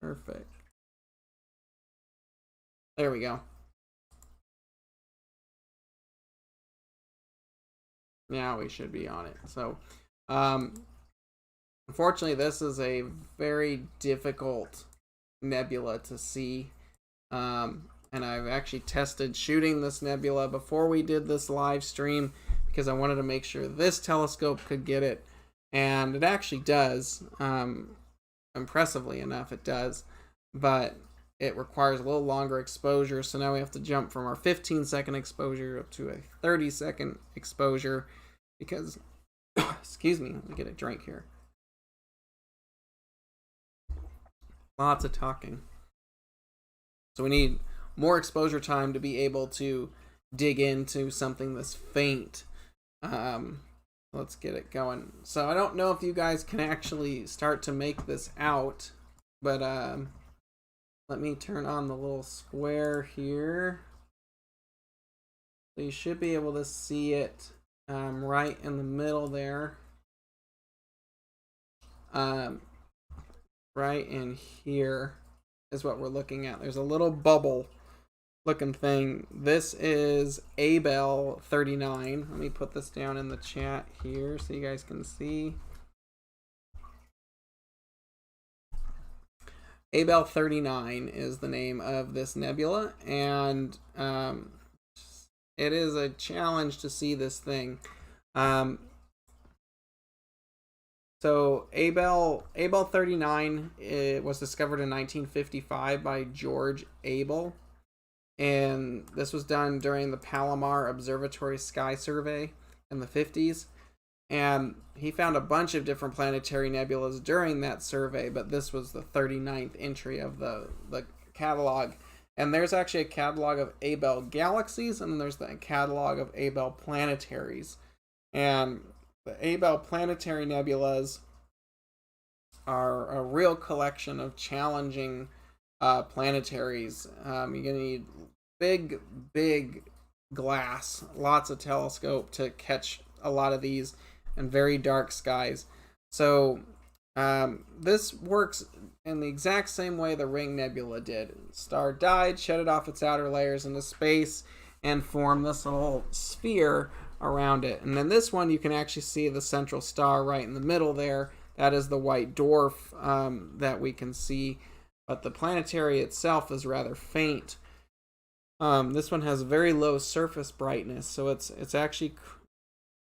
Perfect. There we go. Now we should be on it. So unfortunately, this is a very difficult nebula to see. And I've actually tested shooting this nebula before we did this live stream because I wanted to make sure this telescope could get it. And it actually does. Impressively enough, it does. But it requires a little longer exposure. So now we have to jump from our 15-second exposure up to a 30-second exposure because, excuse me, let me get a drink here. Lots of talking. So we need more exposure time to be able to dig into something this faint. Let's get it going. So I don't know if you guys can actually start to make this out, but let me turn on the little square here. So you should be able to see it right in the middle there. Right in here is what we're looking at. There's a little bubble looking thing. This is Abell 39. Let me put this down in the chat here so you guys can see. Abell 39 is the name of this nebula, and it is a challenge to see this thing. So Abell 39, it was discovered in 1955 by George Abell, and this was done during the Palomar Observatory Sky Survey in the 50s. And he found a bunch of different planetary nebulas during that survey, but this was the 39th entry of the catalog. And there's actually a catalog of Abell galaxies, and then there's the catalog of Abell planetaries. And the Abell planetary nebulas are a real collection of challenging planetaries. You're going to need big glass, lots of telescope to catch a lot of these, and very dark skies. So this works in the exact same way the Ring Nebula did. Star died, shedded off its outer layers into space, and formed this little sphere around it. And then this one, you can actually see the central star right in the middle there. That is the white dwarf that we can see, but the planetary itself is rather faint. This one has very low surface brightness, so it's actually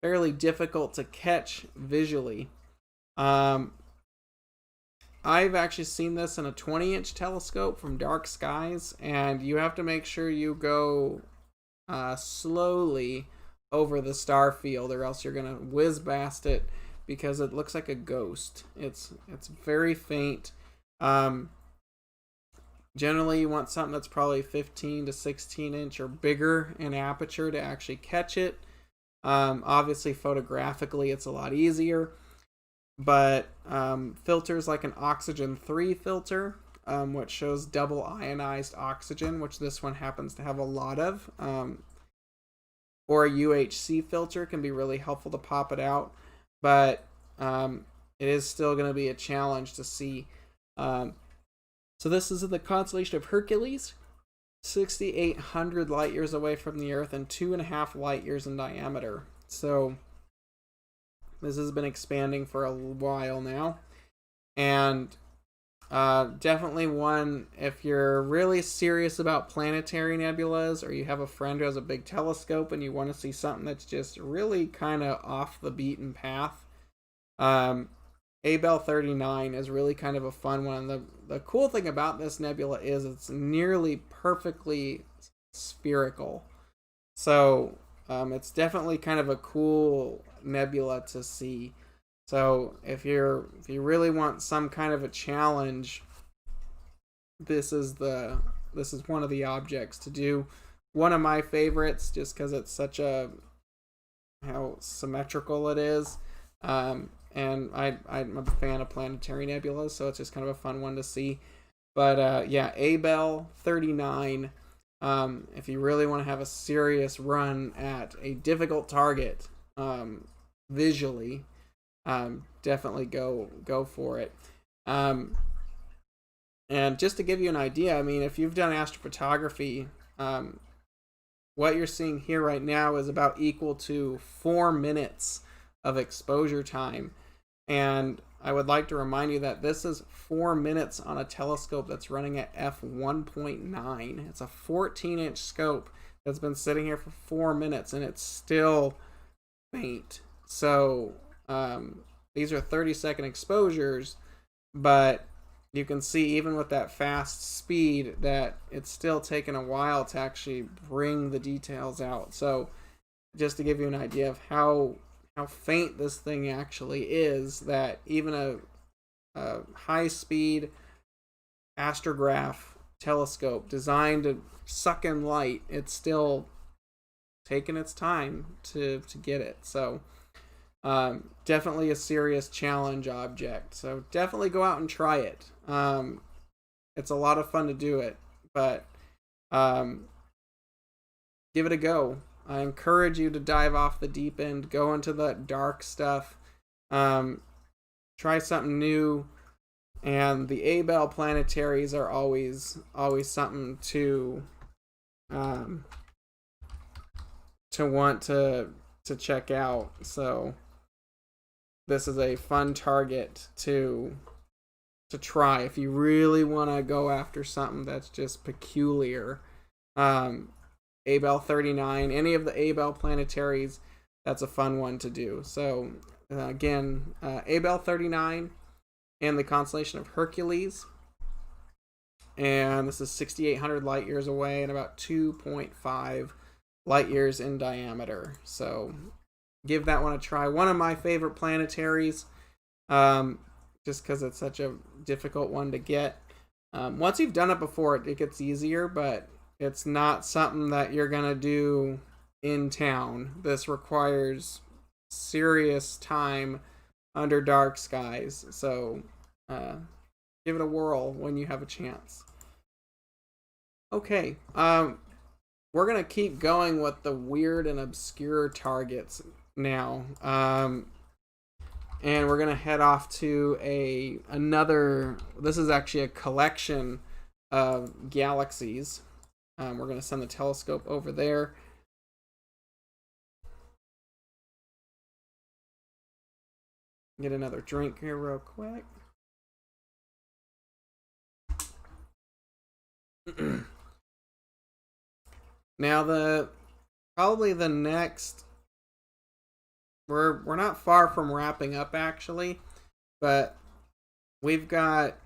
fairly difficult to catch visually. I've actually seen this in a 20-inch telescope from dark skies, and you have to make sure you go slowly over the star field, or else you're gonna whiz past it because it looks like a ghost. It's very faint. Generally, you want something that's probably 15 to 16 inch or bigger in aperture to actually catch it. Obviously, photographically, it's a lot easier, but filters like an oxygen 3 filter, which shows double ionized oxygen, which this one happens to have a lot of, or a UHC filter can be really helpful to pop it out, but it is still going to be a challenge to see. So this is the constellation of Hercules, 6,800 light years away from the Earth and 2.5 light years in diameter. So this has been expanding for a while now, and definitely one, if you're really serious about planetary nebulas, or you have a friend who has a big telescope and you want to see something that's just really kind of off the beaten path, Abell 39 is really kind of a fun one. The cool thing about this nebula is it's nearly perfectly spherical. So it's definitely kind of a cool nebula to see. So if you really want some kind of a challenge, this is one of the objects to do. One of my favorites, just because it's such how symmetrical it is. And I'm a fan of planetary nebulas, so it's just kind of a fun one to see. But yeah, Abell 39. If you really want to have a serious run at a difficult target visually, definitely go for it. And just to give you an idea, I mean, if you've done astrophotography, what you're seeing here right now is about equal to 4 minutes of exposure time. And I would like to remind you that this is 4 minutes on a telescope that's running at f1.9. It's a 14-inch scope that's been sitting here for 4 minutes, and it's still faint. So these are 30-second exposures, but you can see even with that fast speed that it's still taken a while to actually bring the details out. So just to give you an idea of how faint this thing actually is, that even a high-speed astrograph telescope designed to suck in light, it's still taking its time to get it. So definitely a serious challenge object. So definitely go out and try it. It's a lot of fun to do it, but give it a go. I encourage you to dive off the deep end, go into the dark stuff, try something new. And the Abell planetaries are always something to want to check out. So this is a fun target to try if you really want to go after something that's just peculiar. Abell 39, any of the Abell planetaries, that's a fun one to do. So again, Abell 39 and the constellation of Hercules. And this is 6,800 light years away and about 2.5 light years in diameter. So give that one a try. One of my favorite planetaries, just because it's such a difficult one to get. Once you've done it before, it gets easier, but it's not something that you're going to do in town. This requires serious time under dark skies. So give it a whirl when you have a chance. Okay, we're going to keep going with the weird and obscure targets now. And we're going to head off to another, this is actually a collection of galaxies. We're going to send the telescope over there. Get another drink here real quick. Now probably the next, we're not far from wrapping up actually, but we've got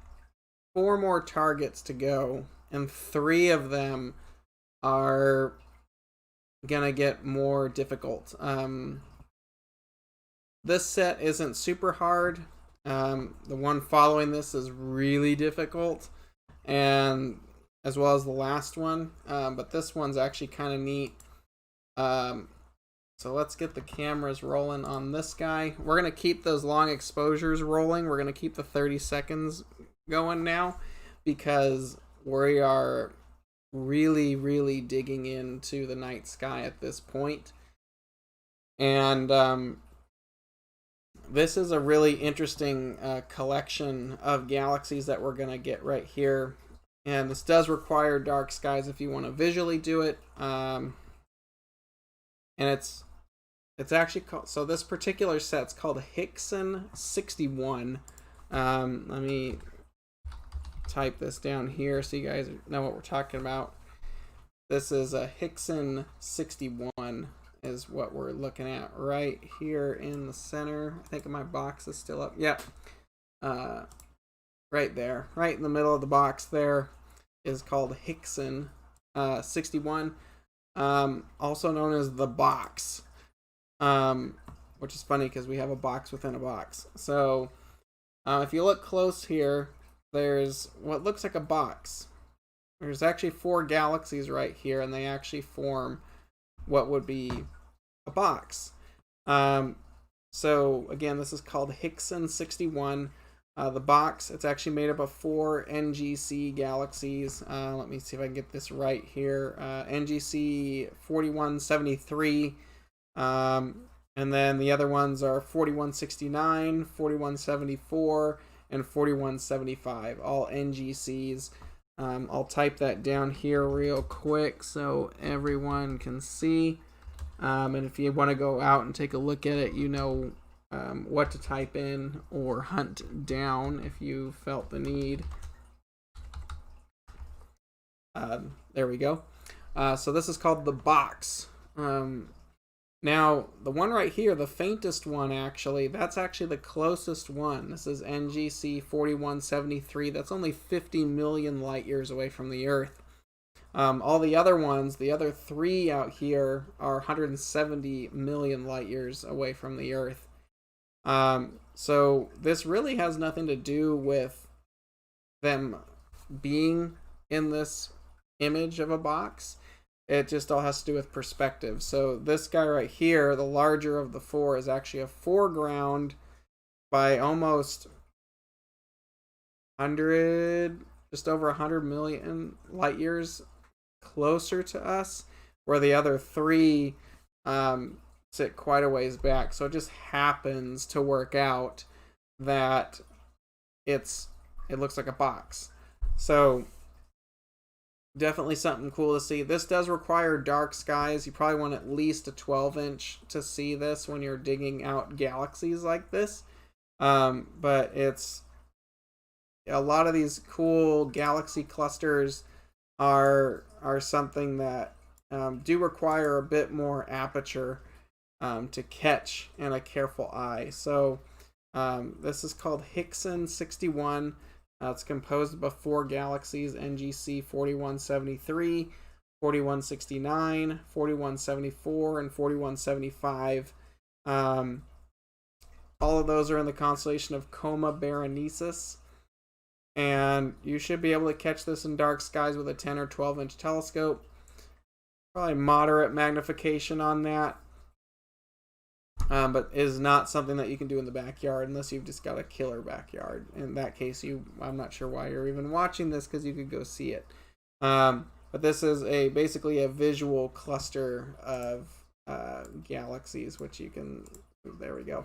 4 more targets to go, and 3 of them are gonna get more difficult. This set isn't super hard. The one following this is really difficult, and as well as the last one, but this one's actually kind of neat. So let's get the cameras rolling on this guy. We're going to keep those long exposures rolling. We're going to keep the 30 seconds going now, because we are really, really digging into the night sky at this point. And this is a really interesting collection of galaxies that we're going to get right here. And this does require dark skies if you want to visually do it. And it's actually called, so this particular set's called Hickson 61. Let me type this down here so you guys know what we're talking about. This is a Hickson 61 is what we're looking at right here in the center. I think my box is still up. Yep. Right there, right in the middle of the box there, is called Hickson 61, also known as the box, which is funny because we have a box within a box. So if you look close here, there's what looks like a box. There's actually 4 galaxies right here, and they actually form what would be a box. So again, this is called Hickson 61. The box, it's actually made up of 4 NGC galaxies. Let me see if I can get this right here. NGC 4173, and then the other ones are 4169, 4174, and 4175, all NGCs. I'll type that down here real quick so everyone can see. And if you want to go out and take a look at it, you know what to type in or hunt down if you felt the need. There we go. So this is called the box. Now, the one right here, the faintest one actually, that's actually the closest one. This is NGC 4173. That's only 50 million light years away from the Earth. All the other ones, the other 3 out here, are 170 million light years away from the Earth. So this really has nothing to do with them being in this image of a box. It just all has to do with perspective. So this guy right here, the larger of the 4, is actually a foreground by almost 100, just over 100 million light years closer to us, where the other 3 sit quite a ways back. So it just happens to work out that it's it looks like a box. So definitely something cool to see. This does require dark skies. You probably want at least a 12-inch to see this when you're digging out galaxies like this. But it's a lot of these cool galaxy clusters are something that do require a bit more aperture to catch and a careful eye. So this is called Hickson 61. It's composed of 4 galaxies: NGC 4173, 4169, 4174, and 4175. All of those are in the constellation of Coma Berenices. And you should be able to catch this in dark skies with a 10 or 12-inch telescope. Probably moderate magnification on that. But is not something that you can do in the backyard unless you've just got a killer backyard. In that case, I'm not sure why you're even watching this, because you could go see it. But this is basically a visual cluster of galaxies, which you can, there we go,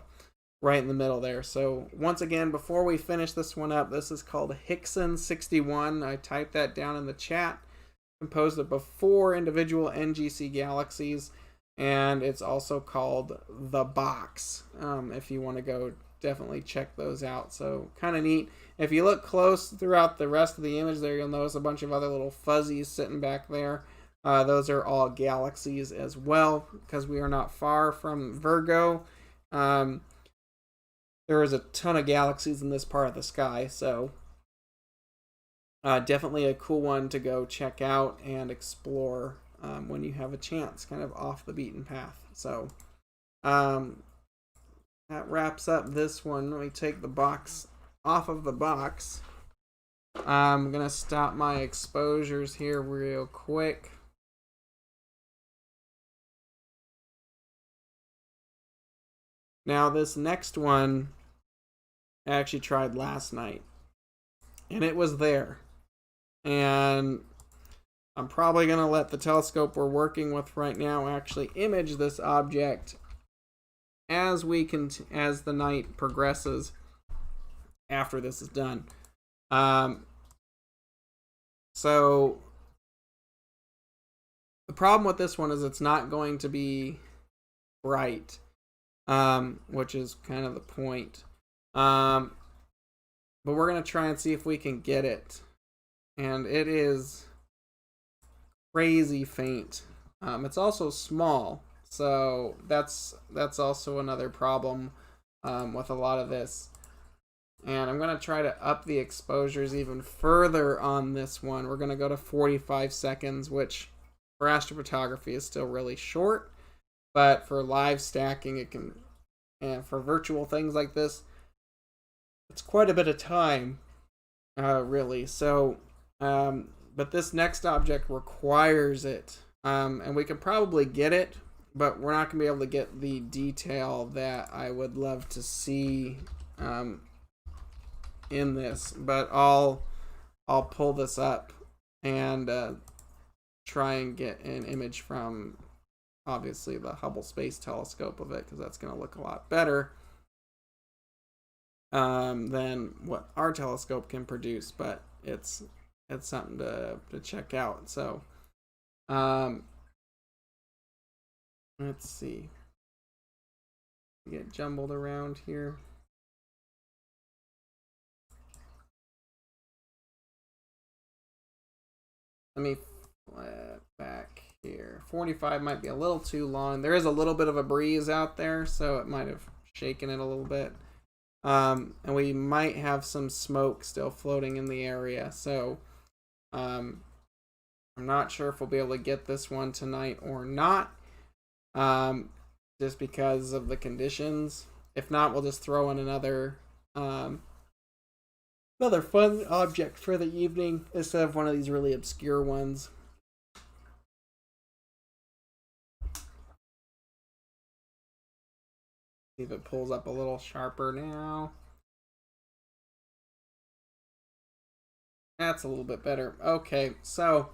right in the middle there. So once again, before we finish this one up, this is called Hickson 61. I typed that down in the chat. Composed of 4 individual NGC galaxies. And it's also called The Box. If you want to go, definitely check those out. So kind of neat. If you look close throughout the rest of the image there, you'll notice a bunch of other little fuzzies sitting back there. Those are all galaxies as well, because we are not far from Virgo. There is a ton of galaxies in this part of the sky, so definitely a cool one to go check out and explore when you have a chance, kind of off the beaten path. So that wraps up this one. Let me take the box off of the box. I'm going to stop my exposures here real quick. Now this next one I actually tried last night, and it was there. And I'm probably going to let the telescope we're working with right now actually image this object as the night progresses after this is done. So the problem with this one is it's not going to be bright, which is kind of the point. But we're going to try and see if we can get it. And it is crazy faint. It's also small, so that's also another problem with a lot of this. And I'm going to try to up the exposures even further on this one. We're going to go to 45 seconds, which for astrophotography is still really short, but for live stacking it can, and for virtual things like this, it's quite a bit of time, really. So but this next object requires it, and we could probably get it, but we're not going to be able to get the detail that I would love to see in this. But I'll pull this up and try and get an image from, obviously, the Hubble Space Telescope of it, because that's going to look a lot better than what our telescope can produce. But it's something to check out. So let's see, get jumbled around here. Let me flip back here. 45 might be a little too long. There is a little bit of a breeze out there, so it might have shaken it a little bit. And we might have some smoke still floating in the area. So I'm not sure if we'll be able to get this one tonight or not, just because of the conditions. If not, we'll just throw in another fun object for the evening instead of one of these really obscure ones. See if it pulls up a little sharper now. That's a little bit better. Okay, so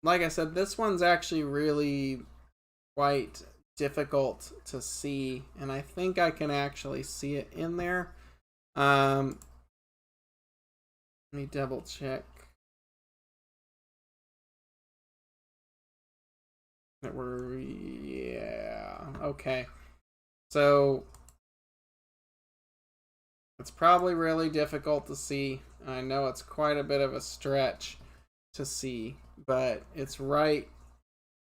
like I said, this one's actually really quite difficult to see, and I think I can actually see it in there. Let me double check that we're, yeah, okay. So it's probably really difficult to see. I know it's quite a bit of a stretch to see, but it's right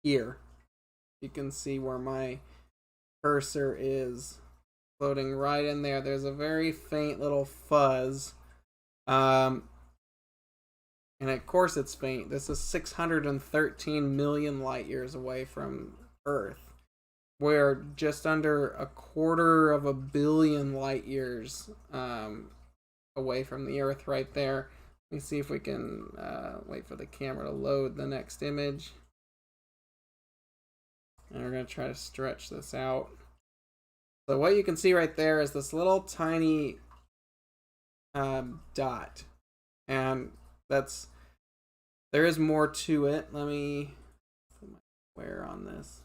here. You can see where my cursor is floating right in there. There's a very faint little fuzz. And of course it's faint. This is 613 million light years away from Earth. We're just under a quarter of a billion light years away from the Earth right there. Let me see if we can wait for the camera to load the next image. And we're going to try to stretch this out. So what you can see right there is this little tiny dot. And there is more to it. Let me put my square on this.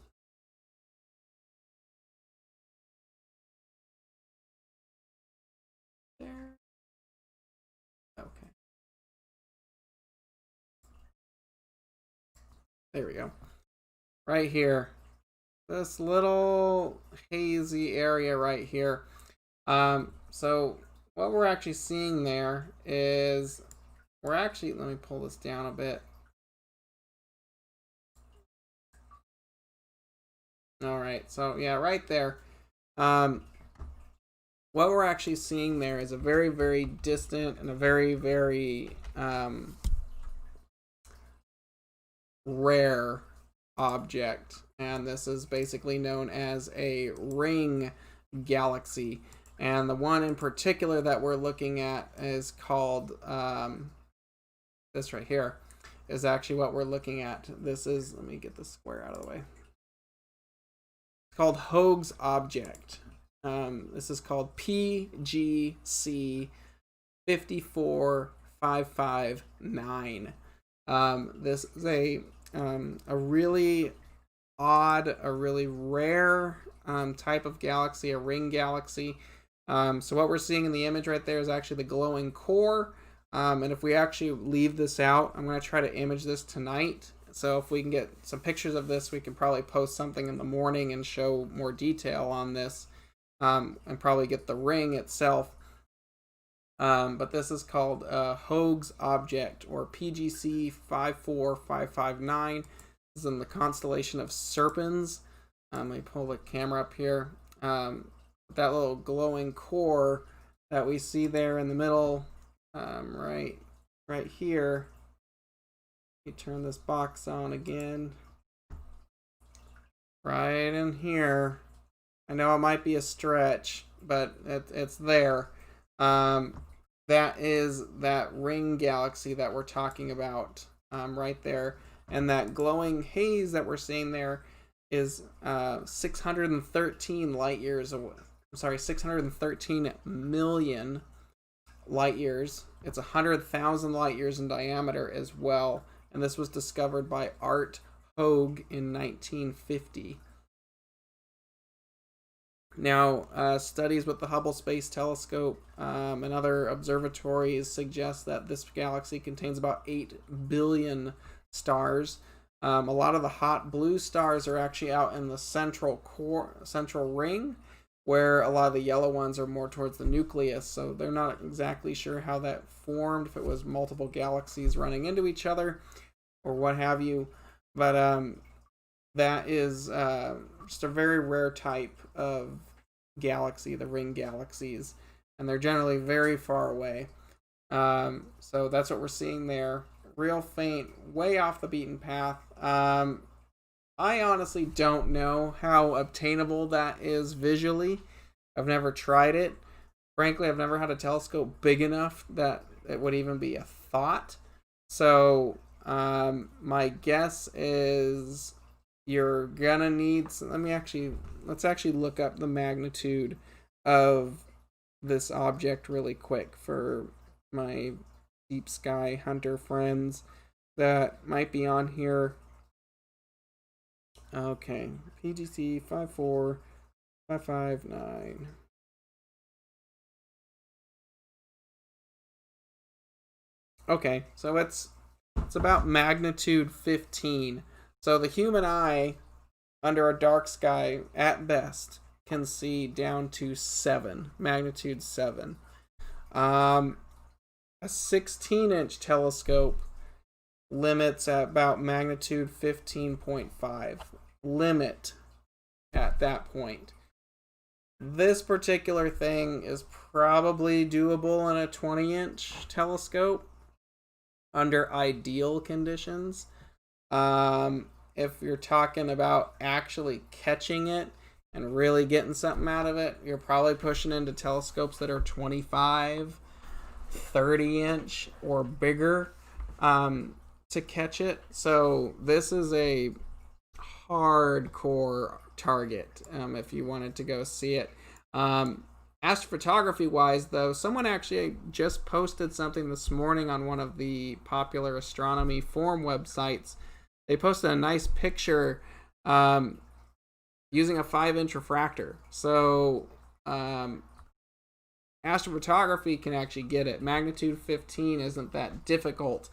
There. Okay. There we go. Right here. This little hazy area right here. So what we're actually seeing there is let me pull this down a bit. All right, so yeah, right there. What we're actually seeing there is a very, very distant and a very, very rare object, and this is basically known as a ring galaxy. And the one in particular that we're looking at is called this right here is actually what we're looking at. This is, let me get the square out of the way. It's called Hoag's object. This is called PGC 54559. This is a really odd, a really rare type of galaxy, a ring galaxy. So what we're seeing in the image right there is actually the glowing core. And if we actually leave this out, I'm going to try to image this tonight. So if we can get some pictures of this, we can probably post something in the morning and show more detail on this, and probably get the ring itself. But this is called Hoag's object, or PGC 54559. This is in the constellation of Serpens. Let me pull the camera up here. That little glowing core that we see there in the middle, right here. You turn this box on again. Right in here. I know it might be a stretch, but it's there. That is that ring galaxy that we're talking about right there. And that glowing haze that we're seeing there is 613 light years away. I'm sorry, 613 million light years. It's 100,000 light years in diameter as well. And this was discovered by Art Hoag in 1950. Now, studies with the Hubble Space Telescope and other observatories suggest that this galaxy contains about 8 billion stars. A lot of the hot blue stars are actually out in the central ring, where a lot of the yellow ones are more towards the nucleus. So they're not exactly sure how that formed, if it was multiple galaxies running into each other or what have you. But that is just a very rare type of galaxy, the ring galaxies, and they're generally very far away. So that's what we're seeing there. Real faint, way off the beaten path. I honestly don't know how obtainable that is visually. I've never tried it. Frankly, I've never had a telescope big enough that it would even be a thought. So my guess is you're gonna need let's actually look up the magnitude of this object really quick for my deep sky hunter friends that might be on here. Okay, PGC 54559. Okay, so it's about magnitude 15. So the human eye under a dark sky at best can see down to 7, magnitude 7. A 16-inch telescope limits at about magnitude 15.5. Limit at that point. This particular thing is probably doable in a 20-inch telescope under ideal conditions. If you're talking about actually catching it and really getting something out of it, you're probably pushing into telescopes that are 25, 30-inch or bigger to catch it. So this is a hardcore target if you wanted to go see it. Astrophotography wise though, someone actually just posted something this morning on one of the popular astronomy forum websites. They posted a nice picture using a 5-inch refractor. So astrophotography can actually get it. Magnitude 15 isn't that difficult.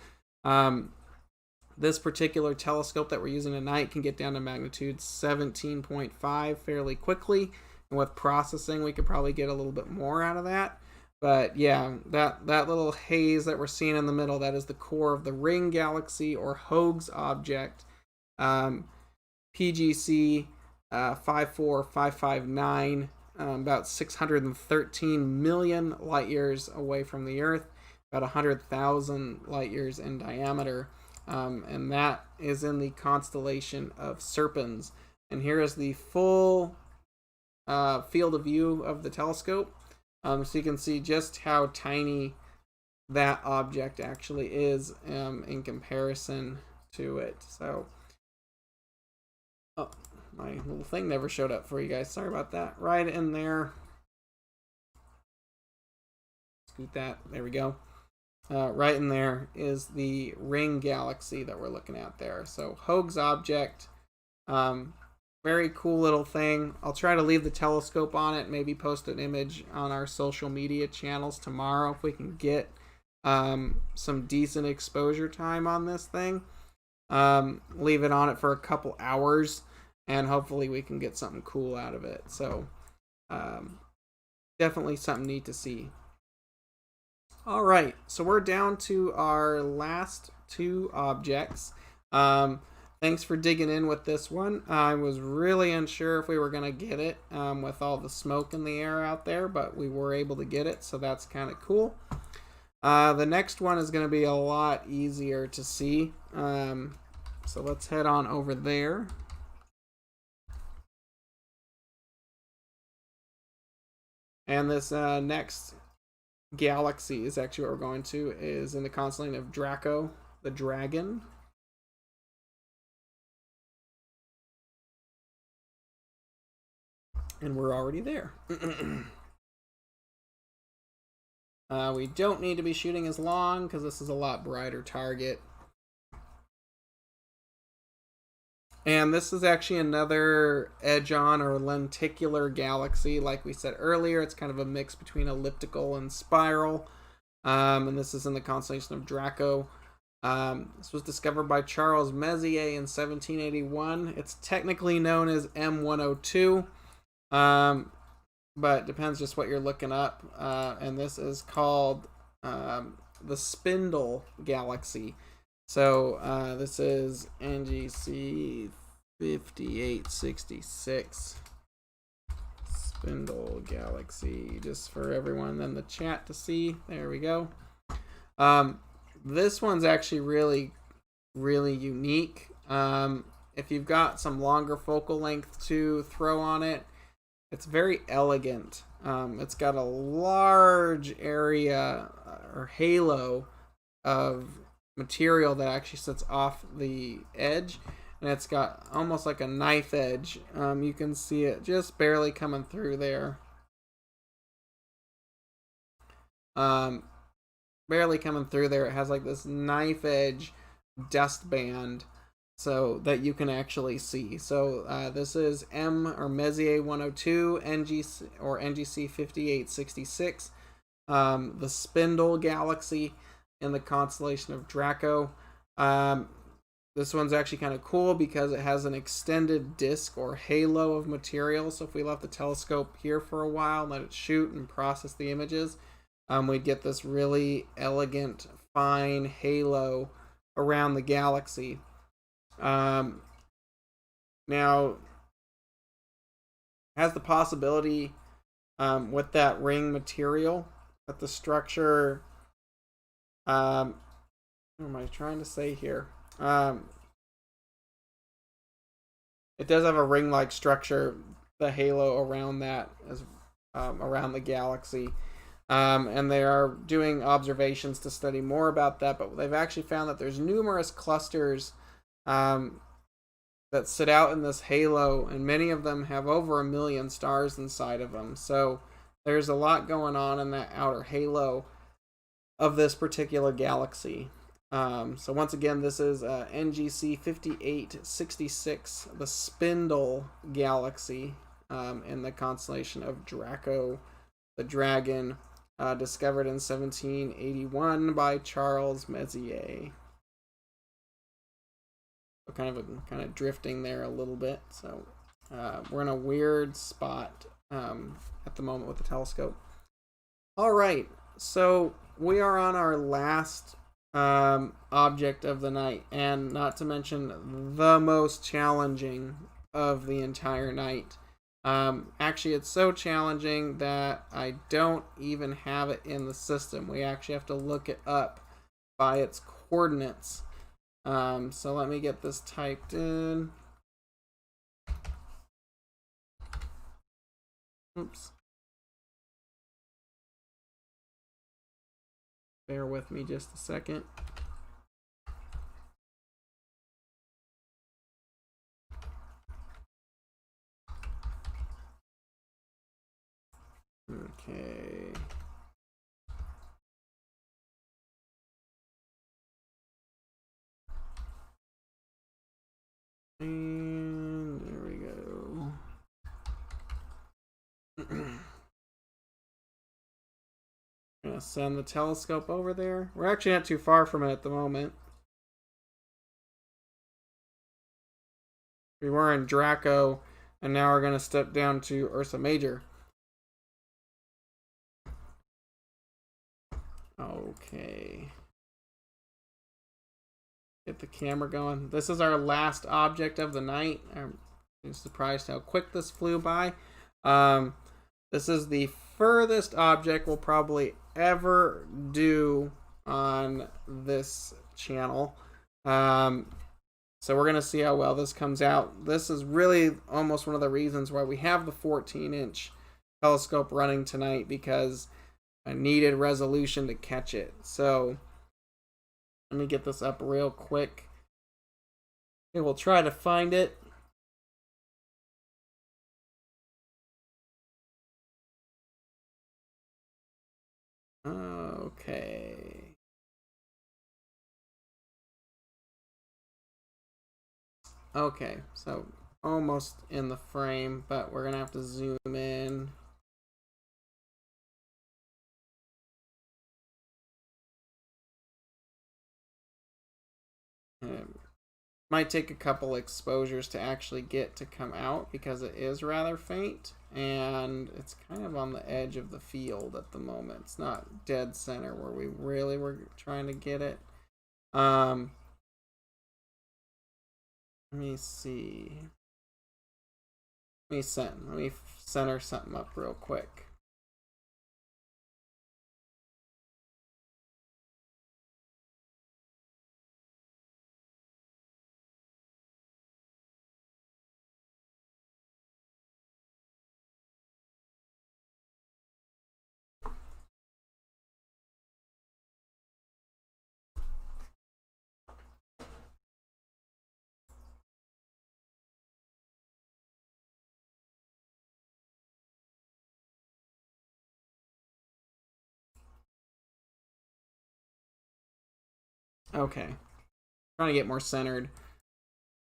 This particular telescope that we're using tonight can get down to magnitude 17.5 fairly quickly. And with processing, we could probably get a little bit more out of that. But yeah, that little haze that we're seeing in the middle, that is the core of the ring galaxy or Hoag's object. PGC 54559, about 613 million light years away from the Earth, about 100,000 light years in diameter. And that is in the constellation of Serpens. And here is the full field of view of the telescope. So you can see just how tiny that object actually is in comparison to it. So, oh, my little thing never showed up for you guys. Sorry about that. Right in there. Scoot that. There we go. Right in there is the ring galaxy that we're looking at there. So Hoag's object, very cool little thing. I'll try to leave the telescope on it, maybe post an image on our social media channels tomorrow if we can get some decent exposure time on this thing. Leave it on it for a couple hours and hopefully we can get something cool out of it. So definitely something neat to see. All right, so we're down to our last two objects. Thanks for digging in with this one. I was really unsure if we were going to get it with all the smoke in the air out there, but we were able to get it, so that's kind of cool. The next one is going to be a lot easier to see. So let's head on over there. And this next galaxy is actually what we're going to, is in the constellation of Draco, the dragon. And we're already there. We don't need to be shooting as long because this is a lot brighter target. And this is actually another edge-on or lenticular galaxy. Like we said earlier, it's kind of a mix between elliptical and spiral. And this is in the constellation of Draco. This was discovered by Charles Messier in 1781. It's technically known as M102. But depends just what you're looking up. And this is called the Spindle galaxy. So this is NGC 5866 Spindle galaxy, just for everyone in the chat to see. There we go. This one's actually really unique. If you've got some longer focal length to throw on it, it's very elegant. It's got a large area or halo of material that actually sits off the edge, and it's got almost like a knife edge. You can see it just barely coming through there. Barely coming through there. It has like this knife edge dust band so that you can actually see. So this is Messier 102 NGC or NGC 5866, the Spindle galaxy. in the constellation of Draco. This one's actually kind of cool because it has an extended disk or halo of material. So if we left the telescope here for a while, let it shoot and process the images, we'd get this really elegant, fine halo around the galaxy. Now, has the possibility with that ring material that the structure, what am I trying to say here? It does have a ring-like structure, the halo around that, as around the galaxy. And they are doing observations to study more about that, but they've actually found that there's numerous clusters that sit out in this halo, and many of them have over 1 million stars inside of them. So there's a lot going on in that outer halo of this particular galaxy. So once again, this is NGC 5866, the Spindle galaxy, in the constellation of Draco, the dragon, discovered in 1781 by Charles Messier. So kind of drifting there a little bit. So we're in a weird spot at the moment with the telescope. All right, so we are on our last object of the night, and not to mention the most challenging of the entire night. Actually, it's so challenging that I don't even have it in the system. We actually have to look it up by its coordinates. So let me get this typed in. Oops. Bear with me just a second. Okay. And there we go. I'm gonna send the telescope over there. We're actually not too far from it at the moment. We were in Draco, and now we're gonna step down to Ursa Major. Okay. Get the camera going. This is our last object of the night. I'm surprised how quick this flew by. This is the furthest object we'll probably ever do on this channel. So we're going to see how well this comes out. This is really almost one of the reasons why we have the 14-inch telescope running tonight, because I needed resolution to catch it. So let me get this up real quick. Okay, we'll try to find it. Okay. Okay, so almost in the frame, but we're gonna have to zoom in. It might take a couple exposures to actually get to come out, because it is rather faint and it's kind of on the edge of the field at the moment. It's not dead center where we really were trying to get it. Let me see. Let me center something up real quick. Okay. Trying to get more centered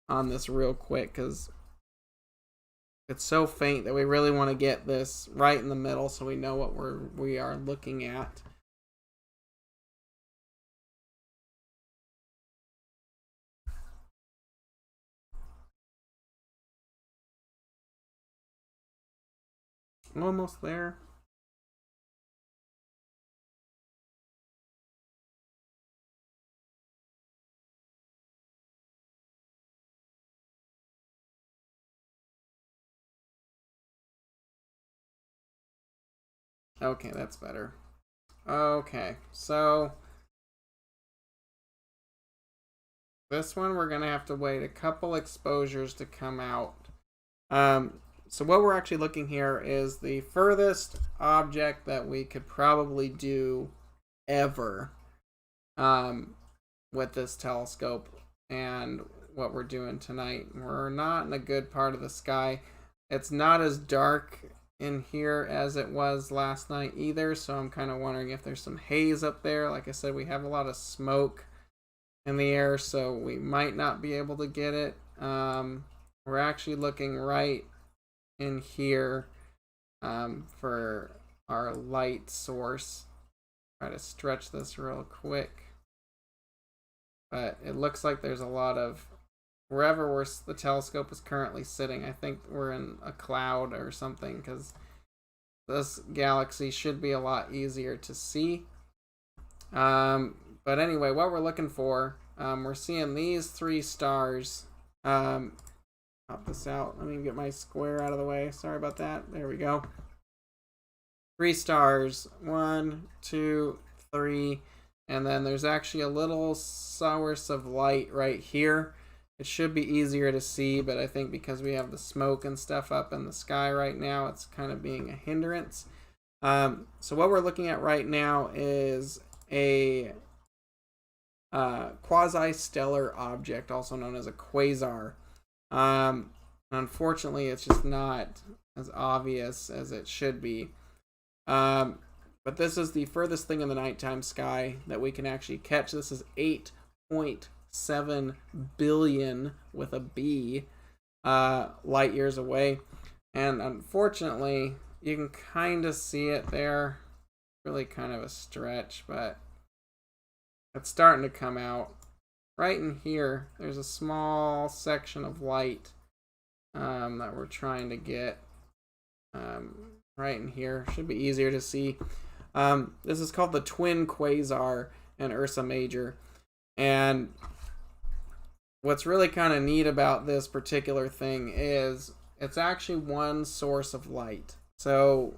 on this real quick, because it's so faint that we really want to get this right in the middle so we know what we are looking at. Almost there. Okay, that's better. Okay, so this one we're going to have to wait a couple exposures to come out. So what we're actually looking here is the furthest object that we could probably do ever with this telescope and what we're doing tonight. We're not in a good part of the sky. It's not as dark in here as it was last night either, so I'm kind of wondering if there's some haze up there. Like I said, we have a lot of smoke in the air, so we might not be able to get it. We're actually looking right in here for our light source. Try to stretch this real quick. But it looks like there's a lot of, wherever the telescope is currently sitting, I think we're in a cloud or something, because this galaxy should be a lot easier to see. But anyway, what we're looking for, we're seeing these three stars. Pop this out. Let me get my square out of the way. Sorry about that. There we go. 3 stars. 1, 2, 3. And then there's actually a little source of light right here. It should be easier to see, but I think because we have the smoke and stuff up in the sky right now, it's kind of being a hindrance. So what we're looking at right now is a quasi-stellar object, also known as a quasar. Unfortunately, it's just not as obvious as it should be. But this is the furthest thing in the nighttime sky that we can actually catch. This is 8.7 billion with a B light years away. And unfortunately, you can kind of see it there. Really kind of a stretch, but it's starting to come out. Right in here, there's a small section of light that we're trying to get. Right in here. Should be easier to see. This is called the twin quasar in Ursa Major. And what's really kind of neat about this particular thing is it's actually one source of light. So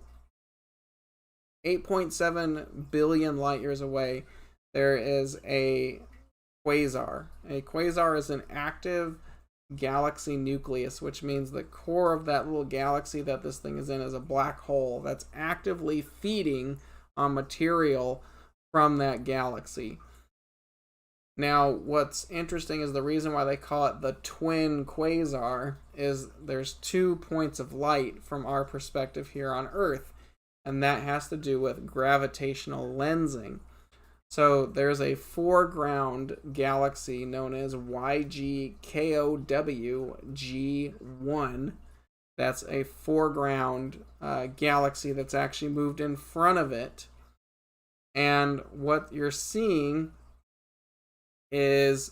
8.7 billion light years away, there is a quasar. A quasar is an active galaxy nucleus, which means the core of that little galaxy that this thing is in is a black hole that's actively feeding on material from that galaxy. Now, what's interesting is the reason why they call it the twin quasar is there's 2 points of light from our perspective here on Earth, and that has to do with gravitational lensing. So there's a foreground galaxy known as YGKOW-G1. That's a foreground galaxy that's actually moved in front of it. And what you're seeing is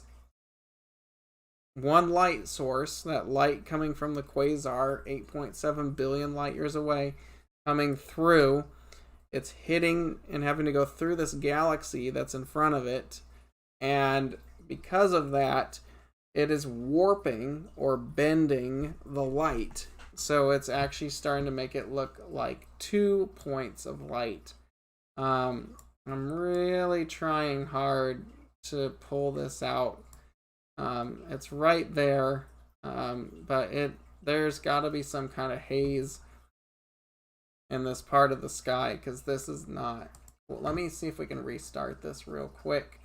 one light source, that light coming from the quasar, 8.7 billion light years away, coming through. It's hitting and having to go through this galaxy that's in front of it. And because of that, it is warping or bending the light. So it's actually starting to make it look like 2 points of light. I'm really trying hard to pull this out. It's right there, but there's got to be some kind of haze in this part of the sky, because this is not. Well, let me see if we can restart this real quick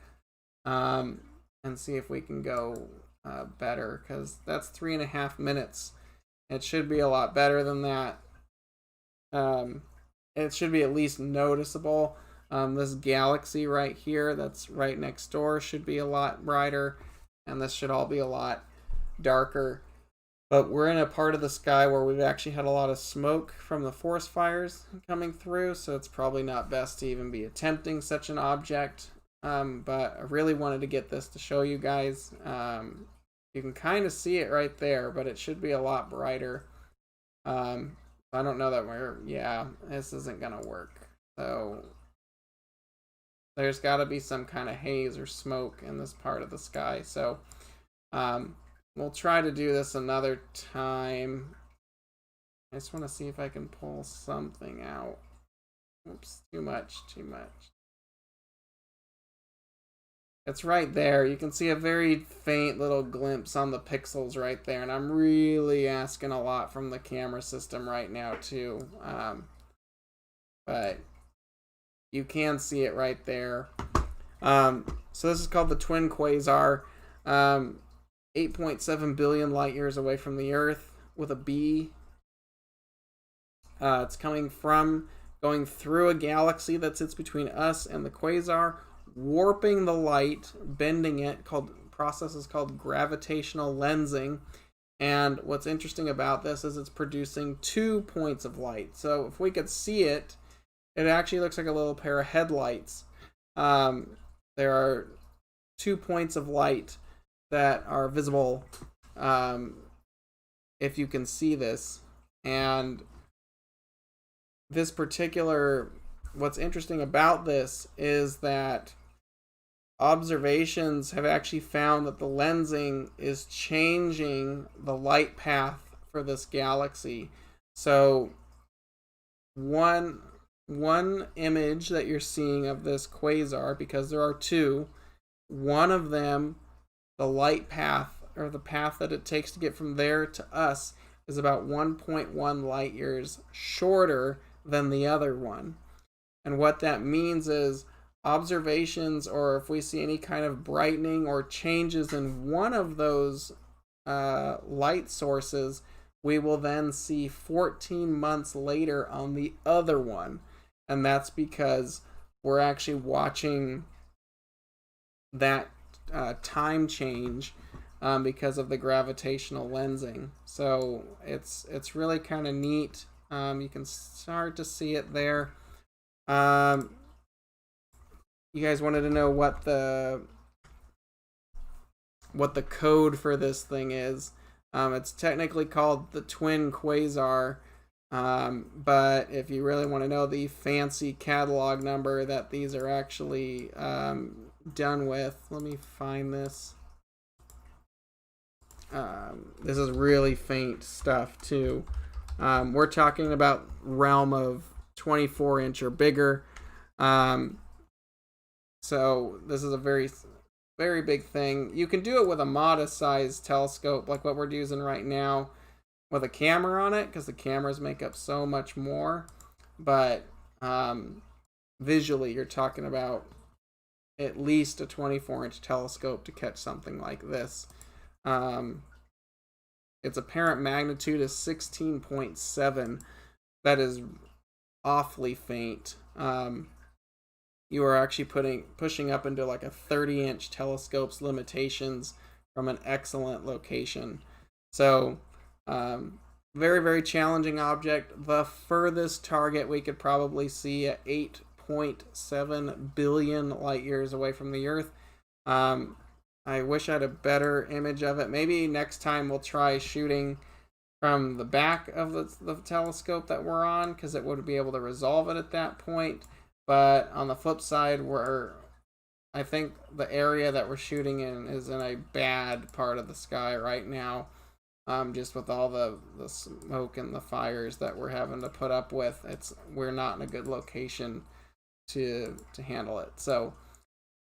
and see if we can go better, because that's 3.5 minutes. It should be a lot better than that. It should be at least noticeable. This galaxy right here that's right next door should be a lot brighter, and this should all be a lot darker. But we're in a part of the sky where we've actually had a lot of smoke from the forest fires coming through, so it's probably not best to even be attempting such an object. But I really wanted to get this to show you guys. You can kind of see it right there, but it should be a lot brighter. I don't know that yeah, this isn't going to work. So there's got to be some kind of haze or smoke in this part of the sky. So we'll try to do this another time. I just want to see if I can pull something out. Oops, too much. It's right there. You can see a very faint little glimpse on the pixels right there. And I'm really asking a lot from the camera system right now too. But you can see it right there. So this is called the twin quasar. 8.7 billion light years away from the Earth with a B. It's going through a galaxy that sits between us and the quasar, warping the light, bending it. Process is called gravitational lensing. And what's interesting about this is it's producing 2 points of light. So if we could see it, it actually looks like a little pair of headlights. There are 2 points of light that are visible if you can see this. And this particular, what's interesting about this is that observations have actually found that the lensing is changing the light path for this galaxy. So one image that you're seeing of this quasar, because there are two, one of them, the light path, or the path that it takes to get from there to us, is about 1.1 light years shorter than the other one. And what that means is observations, or if we see any kind of brightening or changes in one of those light sources, we will then see 14 months later on the other one. And that's because we're actually watching that time change because of the gravitational lensing. So it's really kind of neat. You can start to see it there. You guys wanted to know what the code for this thing is. It's technically called the twin quasar, but if you really want to know the fancy catalog number that these are actually done with, let me find this. This is really faint stuff too. We're talking about realm of 24-inch or bigger. So this is a very, very big thing. You can do it with a modest-sized telescope like what we're using right now with a camera on it, because the cameras make up so much more. But visually, you're talking about at least a 24-inch telescope to catch something like this. Its apparent magnitude is 16.7. That is awfully faint. You are actually pushing up into like a 30-inch telescope's limitations from an excellent location. So very, very challenging object. The furthest target we could probably see at 8.7 billion light years away from the Earth. I wish I had a better image of it. Maybe next time we'll try shooting from the back of the telescope that we're on, because it would be able to resolve it at that point. But on the flip side, I think the area that we're shooting in is in a bad part of the sky right now, just with all the smoke and the fires that we're having to put up with. We're not in a good location to handle it. So,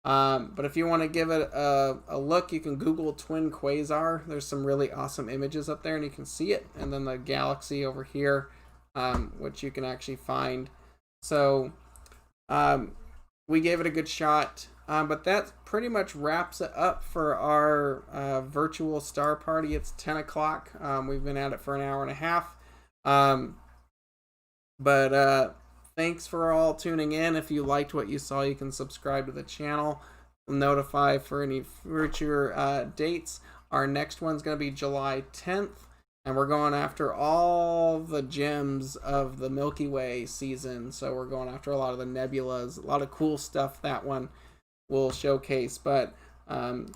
but if you want to give it a look, you can Google twin quasar. There's some really awesome images up there, and you can see it. And then the galaxy over here, which you can actually find. So we gave it a good shot, but that pretty much wraps it up for our virtual star party. It's 10 o'clock. We've been at it for an hour and a half. But thanks for all tuning in. If you liked what you saw, you can subscribe to the channel, notify for any future dates. Our next one's going to be July 10th. And we're going after all the gems of the Milky Way season. So we're going after a lot of the nebulas, a lot of cool stuff that one will showcase. But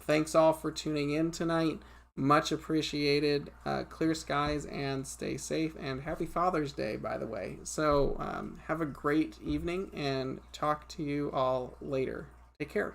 thanks all for tuning in tonight. Much appreciated. Clear skies and stay safe. And happy Father's Day, by the way. So have a great evening and talk to you all later. Take care.